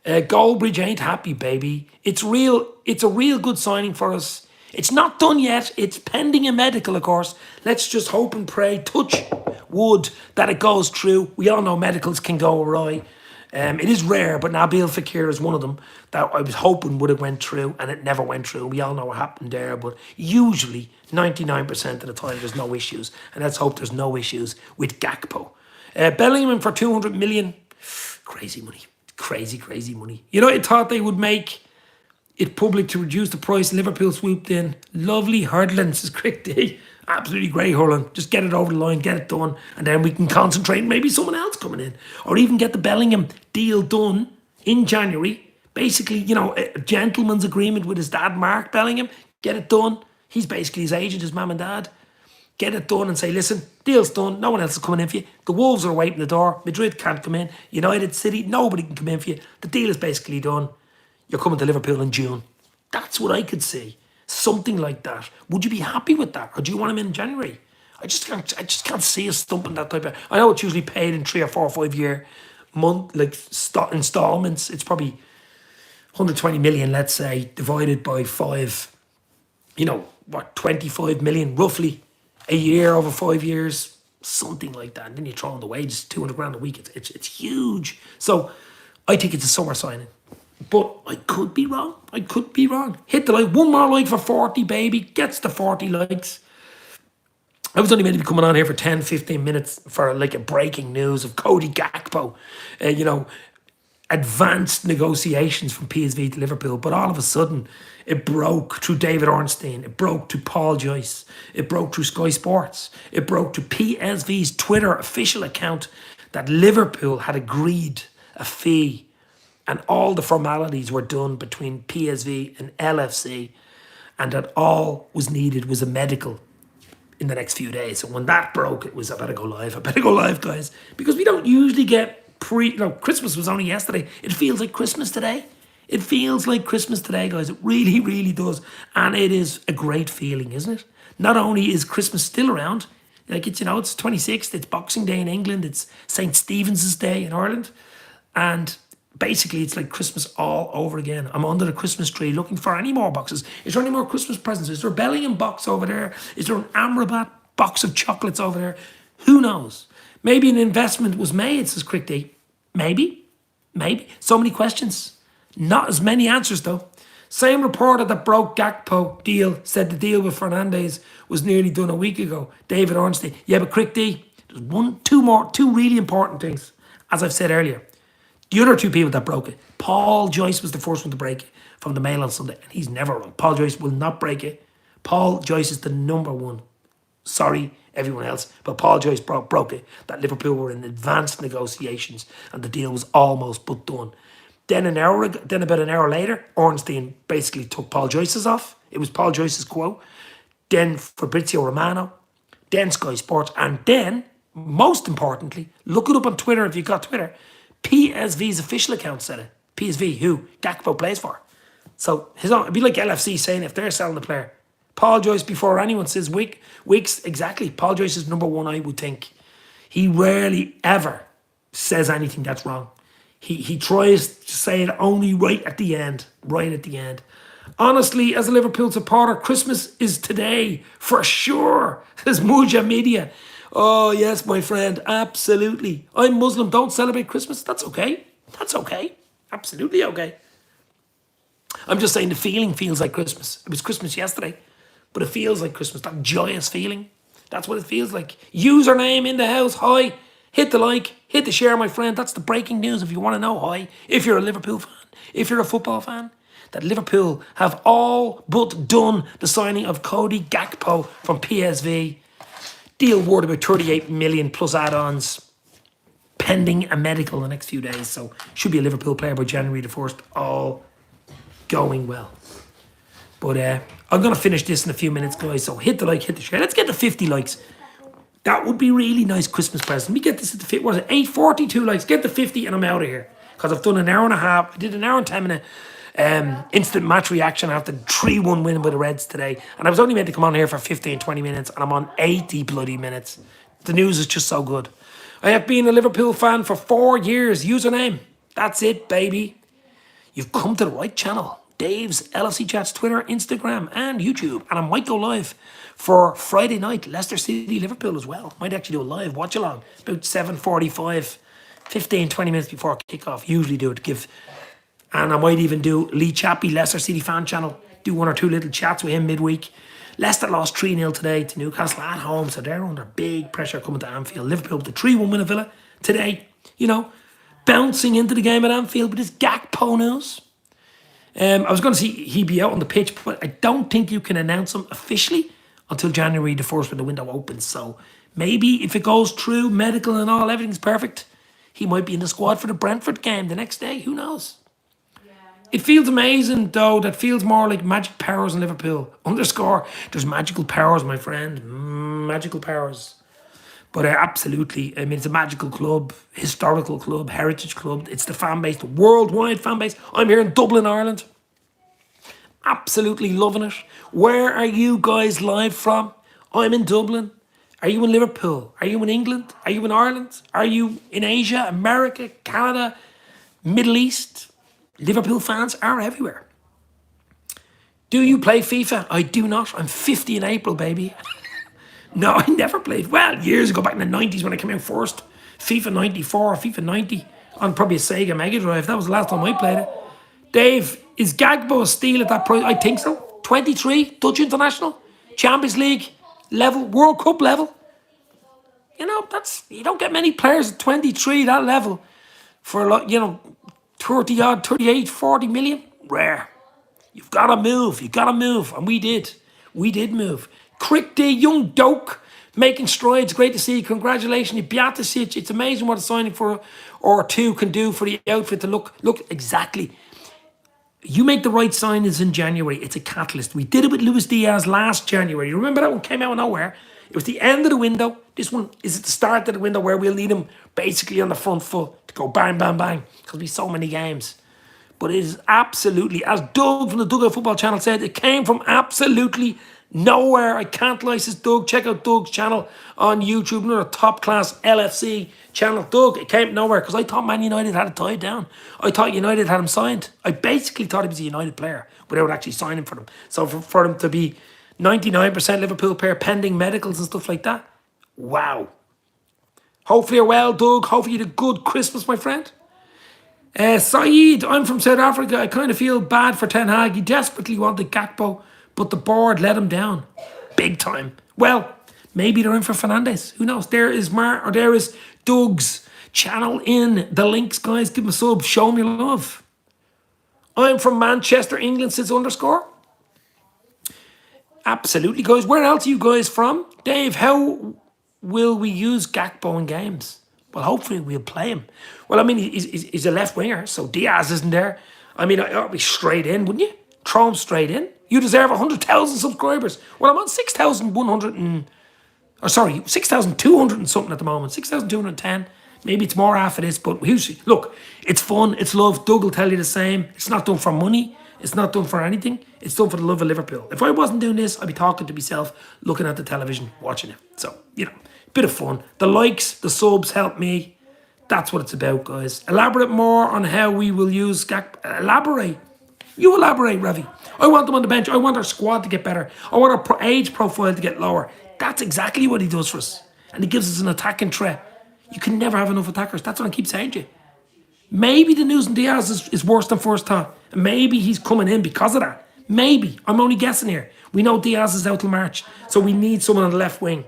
Speaker 1: Goldbridge ain't happy, baby. It's real. It's a real good signing for us. It's not done yet. It's pending a medical, of course. Let's just hope and pray, touch wood, that it goes through. We all know medicals can go awry. It is rare, but Nabil Fekir is one of them that I was hoping would have went through, and it never went through. We all know what happened there, but usually 99% of the time there's no issues, and let's hope there's no issues with Gakpo. Bellingham for 200 million. Crazy money. Crazy, crazy money. United thought they would make it public to reduce the price. Liverpool swooped in. Lovely hurdling, says Crick D. Absolutely great hurling. Just get it over the line, get it done, and then we can concentrate on maybe someone else coming in. Or even get the Bellingham deal done in January. Basically, a gentleman's agreement with his dad, Mark Bellingham. Get it done. He's basically his agent, his mum and dad. Get it done and say, listen, deal's done. No one else is coming in for you. The Wolves are waiting the door. Madrid can't come in. United City, nobody can come in for you. The deal is basically done. You're coming to Liverpool in June. That's what I could see. Something like that. Would you be happy with that? Or do you want him in January? I just can't see us stumping that type of... I know it's usually paid in 3 or 4 or 5 year installments. It's probably 120 million, let's say, divided by 5. 25 million roughly a year over 5 years. Something like that. And then you throw in the wages, 200 grand a week. It's huge. So I think it's a summer signing. But I could be wrong. Hit the like. One more like for 40, baby. Gets the 40 likes. I was only meant to be coming on here for 10, 15 minutes for like a breaking news of Cody Gakpo. Advanced negotiations from PSV to Liverpool. But all of a sudden, it broke through David Ornstein. It broke to Paul Joyce. It broke through Sky Sports. It broke to PSV's Twitter official account that Liverpool had agreed a fee and all the formalities were done between PSV and LFC, and that all was needed was a medical in the next few days. So when that broke, it was, I better go live, guys. Because we don't usually get Christmas was only yesterday. It feels like Christmas today. Guys. It really, really does. And it is a great feeling, isn't it? Not only is Christmas still around, it's 26th, it's Boxing Day in England, it's St. Stephen's Day in Ireland, and basically, it's like Christmas all over again. I'm under the Christmas tree looking for any more boxes. Is there any more Christmas presents? Is there a Bellingham box over there? Is there an Amrabat box of chocolates over there? Who knows? Maybe an investment was made, says Crick D. Maybe. So many questions. Not as many answers, though. Same reporter that broke Gakpo deal said the deal with Fernandes was nearly done a week ago. David Ornstein. Yeah, but Crick D, there's two really important things, as I've said earlier. The other 2 people that broke it, Paul Joyce was the first one to break it from the Mail on Sunday, and he's never wrong. Paul Joyce will not break it. Paul Joyce is the number one. Sorry, everyone else, but Paul Joyce broke it, that Liverpool were in advanced negotiations and the deal was almost but done. Then about an hour later, Ornstein basically took Paul Joyce's off. It was Paul Joyce's quote. Then Fabrizio Romano, then Sky Sports, and then, most importantly, look it up on Twitter if you've got Twitter, PSV's official account said it. PSV, who Gakpo plays for. So it'd be like LFC saying if they're selling the player. Paul Joyce, before anyone says Weeks, exactly. Paul Joyce is number one, I would think. He rarely ever says anything that's wrong. He tries to say it only right at the end. Honestly, as a Liverpool supporter, Christmas is today, for sure, says Muja Media. Oh, yes, my friend, absolutely. I'm Muslim, don't celebrate Christmas. That's okay. Absolutely okay. I'm just saying the feeling feels like Christmas. It was Christmas yesterday, but it feels like Christmas, that joyous feeling. That's what it feels like. Username in the house, hi. Hit the like, hit the share, my friend. That's the breaking news if you want to know, hi. If you're a Liverpool fan, if you're a football fan, that Liverpool have all but done the signing of Cody Gakpo from PSV. Deal worth about 38 million plus add-ons. Pending a medical in the next few days. So should be a Liverpool player by January the 1st. All going well. But I'm going to finish this in a few minutes, guys. So hit the like, hit the share. Let's get to 50 likes. That would be really nice Christmas present. We get this at the 50. What is it? 842 likes. Get the 50 and I'm out of here. Because I've done an hour and a half. I did an hour and 10 minute instant match reaction after 3-1 win by the Reds today. And I was only meant to come on here for 15, 20 minutes. And I'm on 80 bloody minutes. The news is just so good. I have been a Liverpool fan for 4 years. Username. That's it, baby. You've come to the right channel. Dave's LFC Chats, Twitter, Instagram, and YouTube. And I might go live for Friday night, Leicester City, Liverpool as well. Might actually do a live watch along. About 7:45, 15, 20 minutes before kickoff. Usually do it to give. And I might even do Lee Chappie, Leicester City fan channel. Do 1 or 2 little chats with him midweek. Leicester lost 3-0 today to Newcastle at home. So they're under big pressure coming to Anfield. Liverpool with the 3-1 win at Villa today. You know, bouncing into the game at Anfield with this Gakpo news. I was going to see he'd be out on the pitch, but I don't think you can announce him officially until January the 1st when the window opens. So maybe if it goes through, medical and all, everything's perfect, he might be in the squad for the Brentford game the next day. Who knows? It feels amazing, though. That feels more like magic powers in Liverpool. _ there's magical powers, my friend. Magical powers. But absolutely, I mean, it's a magical club, historical club, heritage club. It's the fan base, the worldwide fan base. I'm here in Dublin, Ireland. Absolutely loving it. Where are you guys live from? I'm in Dublin. Are you in Liverpool? Are you in England? Are you in Ireland? Are you in Asia, America, Canada, Middle East? Liverpool fans are everywhere. Do you play FIFA? I do not. I'm 50 in April, baby. No, I never played. Well, years ago, back in the 90s when I came out first. FIFA 94, FIFA 90 on probably a Sega Mega Drive. That was the last time I played it. Dave, is Gagbo a steal at that price? I think so. 23, Dutch International, Champions League level, World Cup level. You know, you don't get many players at 23, that level, for, 30 odd, 38, 40 million. Rare. You've got to move. You've got to move. And we did. We did move. Crick D, young doke, making strides. Great to see you. Congratulations. Bjatasic. It's amazing what a signing for or 2 can do for the outfit to look exactly. You make the right signings in January. It's a catalyst. We did it with Luis Diaz last January. You remember that one came out of nowhere? It was the end of the window. This one is at the start of the window where we'll need him basically on the front foot to go bang, bang, bang. Because we so many games. But it is absolutely, as Doug from the Dugout Football Channel said, it came from absolutely nowhere. I can't license Doug. Check out Doug's channel on YouTube. Another top-class LFC channel. Doug, it came nowhere because I thought Man United had it tied down. I thought United had him signed. I basically thought he was a United player without actually signing for them. So for him to be 99% Liverpool player pending medicals and stuff like that, wow. Hopefully you're well, Doug. Hopefully you had a good Christmas, my friend. Saeed, I'm from South Africa. I kind of feel bad for Ten Hag. He desperately wanted Gakpo, but the board let him down. Big time. Well, maybe they're in for Fernandes. Who knows? There is there is Doug's channel in the links, guys. Give him a sub. Show him your love. I'm from Manchester, England, says _ Absolutely, guys. Where else are you guys from? Dave, how will we use Gakpo in games? Well, hopefully we'll play him. Well, I mean, he's a left winger, so Diaz isn't there. I mean, I'd be straight in, wouldn't you? Throw him straight in. You deserve 100,000 subscribers. Well, I'm on 6,100 and... Or sorry, 6,200 and something at the moment. 6,210. Maybe it's more after this, but look, it's fun, it's love. Doug will tell you the same. It's not done for money. It's not done for anything. It's done for the love of Liverpool. If I wasn't doing this, I'd be talking to myself, looking at the television, watching it. So, bit of fun. The likes, the subs help me. That's what it's about, guys. Elaborate more on how we will use Gakpo. Elaborate. You elaborate, Ravi. I want them on the bench. I want our squad to get better. I want our age profile to get lower. That's exactly what he does for us. And he gives us an attacking threat. You can never have enough attackers. That's what I keep saying to you. Maybe the news in Diaz is worse than first thought. Maybe he's coming in because of that. Maybe. I'm only guessing here. We know Diaz is out till March. So we need someone on the left wing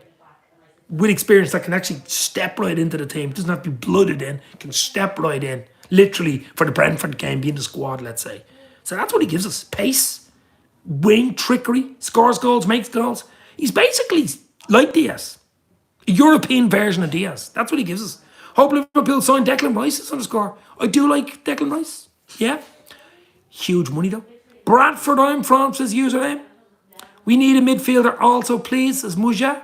Speaker 1: with experience that can actually step right into the team. Doesn't have to be blooded in. Can step right in. Literally for the Brentford game, be in the squad, let's say. So that's what he gives us. Pace, wing, trickery, scores goals, makes goals. He's basically like Diaz. A European version of Diaz. That's what he gives us. Hope Liverpool sign Declan Rice is on the score. I do like Declan Rice. Yeah. Huge money though. Bradford I'm from says username. We need a midfielder also, please, says Muja.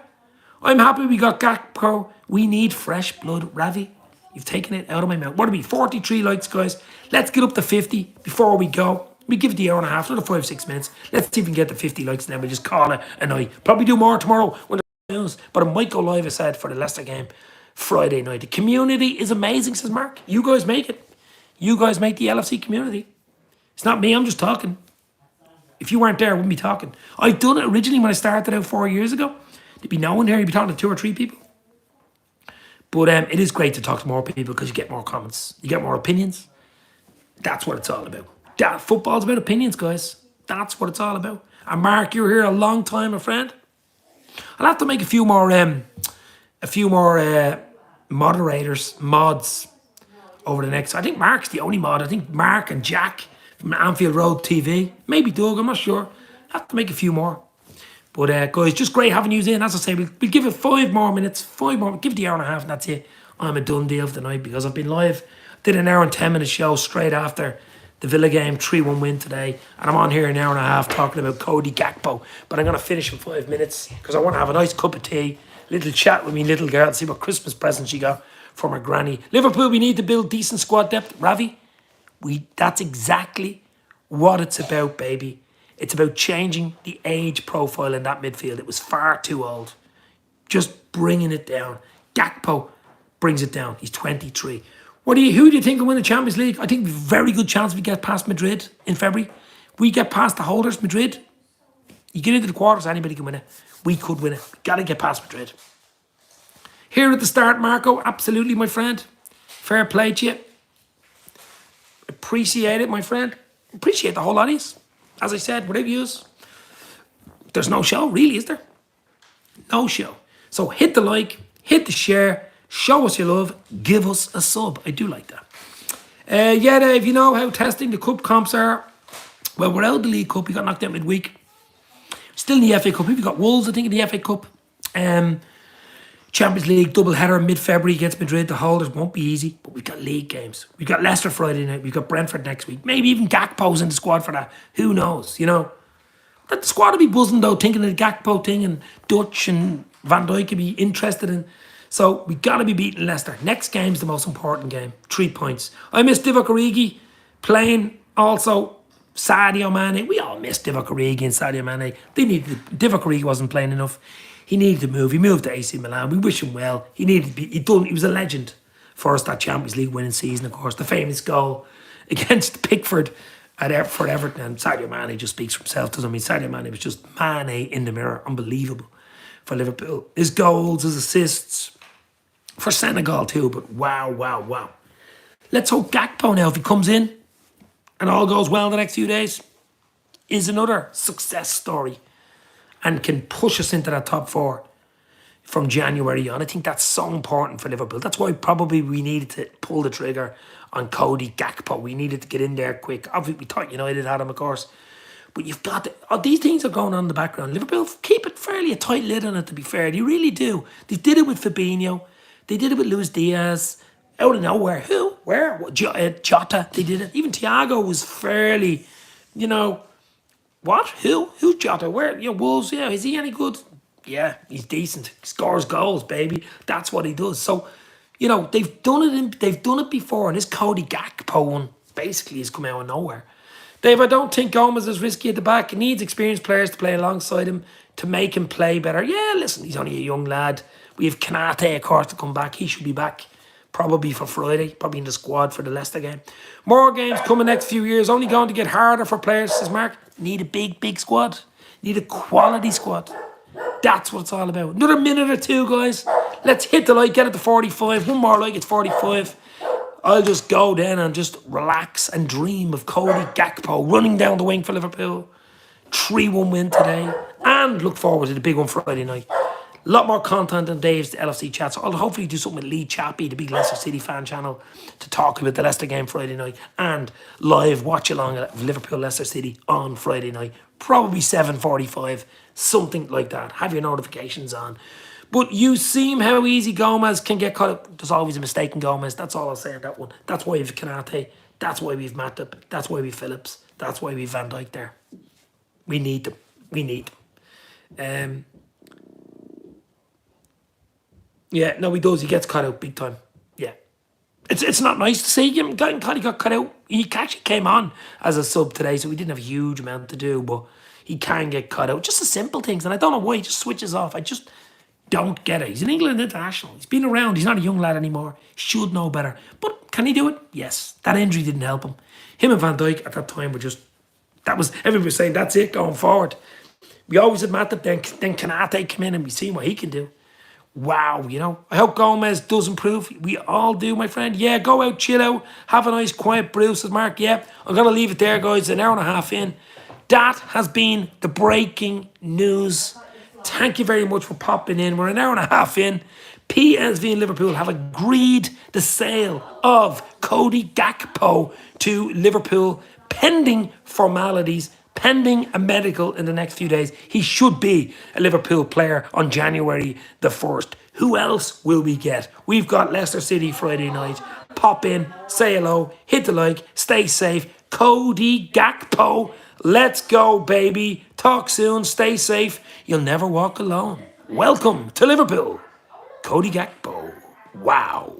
Speaker 1: I'm happy we got Gakpo. We need fresh blood. Ravi, you've taken it out of my mouth. What are we? 43 likes, guys. Let's get up to 50 before we go. We give it the hour and a half, another 5-6 minutes. Let's see if we can get to 50 likes and then we'll just call it a night. Probably do more tomorrow when the news. But it might go live, I said, for the Leicester game Friday night. The community is amazing, says Mark. You guys make it. You guys make the LFC community. It's not me, I'm just talking. If you weren't there, I wouldn't be talking. I've done it originally when I started out 4 years ago. There'd be no one here, you'd be talking to 2 or 3 people. But it is great to talk to more people because you get more comments. You get more opinions. That's what it's all about. Football's about opinions, guys. That's what it's all about. And Mark, you're here a long time, my friend. I'll have to make a few more mods over the next. I think Mark's the only mod. I think Mark and Jack from Anfield Road TV. Maybe Doug, I'm not sure. Have to make a few more. But guys, just great having you in. As I say, we'll give it 5 more minutes. 5 more. Give it the hour and a half and that's it. I'm a done deal for the night because I've been live. Did an hour and 10 minute show straight after the Villa game, 3-1 win today. And I'm on here an hour and a half talking about Cody Gakpo. But I'm going to finish in 5 minutes because I want to have a nice cup of tea, little chat with me little girl, see what Christmas present she got from her granny. Liverpool, we need to build decent squad depth. Ravi, that's exactly what it's about, baby. It's about changing the age profile in that midfield. It was far too old. Just bringing it down. Gakpo brings it down. He's 23. Who do you think will win the Champions League? I think very good chance we get past Madrid in February. We get past the holders, Madrid. You get into the quarters, anybody can win it. We could win it. Got to get past Madrid. Here at the start, Marco, absolutely, my friend. Fair play to you. Appreciate it, my friend. Appreciate the whole lot of you. As I said, whatever you use, there's no show, really, is there? No show. So hit the like, hit the share, show us your love, give us a sub. I do like that. Yeah, Dave, you know how testing the cup comps are? Well, we're out of the League Cup. We got knocked out midweek. Still in the FA Cup. We've got Wolves, I think, in the FA Cup. Champions League double-header mid-February against Madrid. The holders won't be easy, but we've got league games. We've got Leicester Friday night. We've got Brentford next week. Maybe even Gakpo's in the squad for that. Who knows, you know? But the squad will be buzzing, though, thinking of the Gakpo thing, and Dutch and Van Dijk could be interested in. So we got to be beating Leicester. Next game's the most important game. 3 points. I miss Divock Origi playing. Also, Sadio Mane. We all miss Divock Origi and Sadio Mane. Divock Origi wasn't playing enough. He needed to move. He moved to AC Milan. We wish him well. He needed to be. He was a legend for us that Champions League winning season, of course. The famous goal against Pickford for Everton. And Sadio Mane just speaks for himself, doesn't he? Sadio Mane was just Mane in the mirror. Unbelievable for Liverpool. His goals, his assists for Senegal too. But wow, wow, wow. Let's hope Gakpo now, if he comes in and all goes well the next few days, is another success story and can push us into that top 4 from January on. I think that's so important for Liverpool. That's why probably we needed to pull the trigger on Cody Gakpo. We needed to get in there quick. Obviously, we thought United had him, of course. But you've got to, these things are going on in the background. Liverpool keep it fairly a tight lid on it, to be fair. They really do. They did it with Fabinho. They did it with Luis Diaz. Out of nowhere. Who? Where? Jota. They did it. Even Thiago was fairly, you know, what? Who? Who's Jota? Where? You know, Wolves, yeah. Is he any good? Yeah, he's decent. He scores goals, baby. That's what he does. So, you know, they've done it before, and this Cody Gakpo one basically has come out of nowhere. Dave, I don't think Gomez is risky at the back. He needs experienced players to play alongside him to make him play better. Yeah, listen, he's only a young lad. We have Kanate, of course, to come back. He should be back probably for Friday, probably in the squad for the Leicester game. More games coming next few years. Only going to get harder for players, says Mark. Need a big squad. Need a quality squad. That's what it's all about. Another minute or 2, guys. Let's hit the like, get it to 45. One more like, it's 45. I'll just go then and just relax and dream of Cody Gakpo running down the wing for Liverpool. 3-1 win today. And look forward to the big one Friday night. A lot more content on Dave's LFC chats. I'll hopefully do something with Lee Chappie, the big Leicester City fan channel, to talk about the Leicester game Friday night and live watch along of Liverpool Leicester City on Friday night. Probably 7:45, something like that. Have your notifications on. But you see how easy Gomez can get caught up. There's always a mistake in Gomez. That's all I'll say on that one. That's why we've Kanate. That's why we've Matip. That's why we've Phillips. That's why we've Van Dijk there. We need them. We need them. Yeah, no, he does. He gets cut out big time. Yeah. It's not nice to see him. Cody got cut out. He actually came on as a sub today, so we didn't have a huge amount to do, but he can get cut out. Just the simple things, and I don't know why he just switches off. I just don't get it. He's an England international. He's been around. He's not a young lad anymore. He should know better. But can he do it? Yes. That injury didn't help him. Him and Van Dijk at that time were just, everybody was saying, that's it going forward. We always had Matip, then Kanate come in and we seen what he can do. Wow, I hope Gomez does improve. We all do, my friend. Yeah, go out, chill out, have a nice quiet brew, says Mark. Yeah, I'm going to leave it there, guys. An hour and a half in. That has been the breaking news. Thank you very much for popping in. We're an hour and a half in. PSV and Liverpool have agreed the sale of Cody Gakpo to Liverpool, pending formalities, pending a medical in the next few days. He should be a Liverpool player on January the 1st. Who else will we get? We've got Leicester City Friday night. Pop in, say hello, hit the like, stay safe. Cody Gakpo, let's go, baby. Talk soon, stay safe. You'll never walk alone. Welcome to Liverpool. Cody Gakpo. Wow.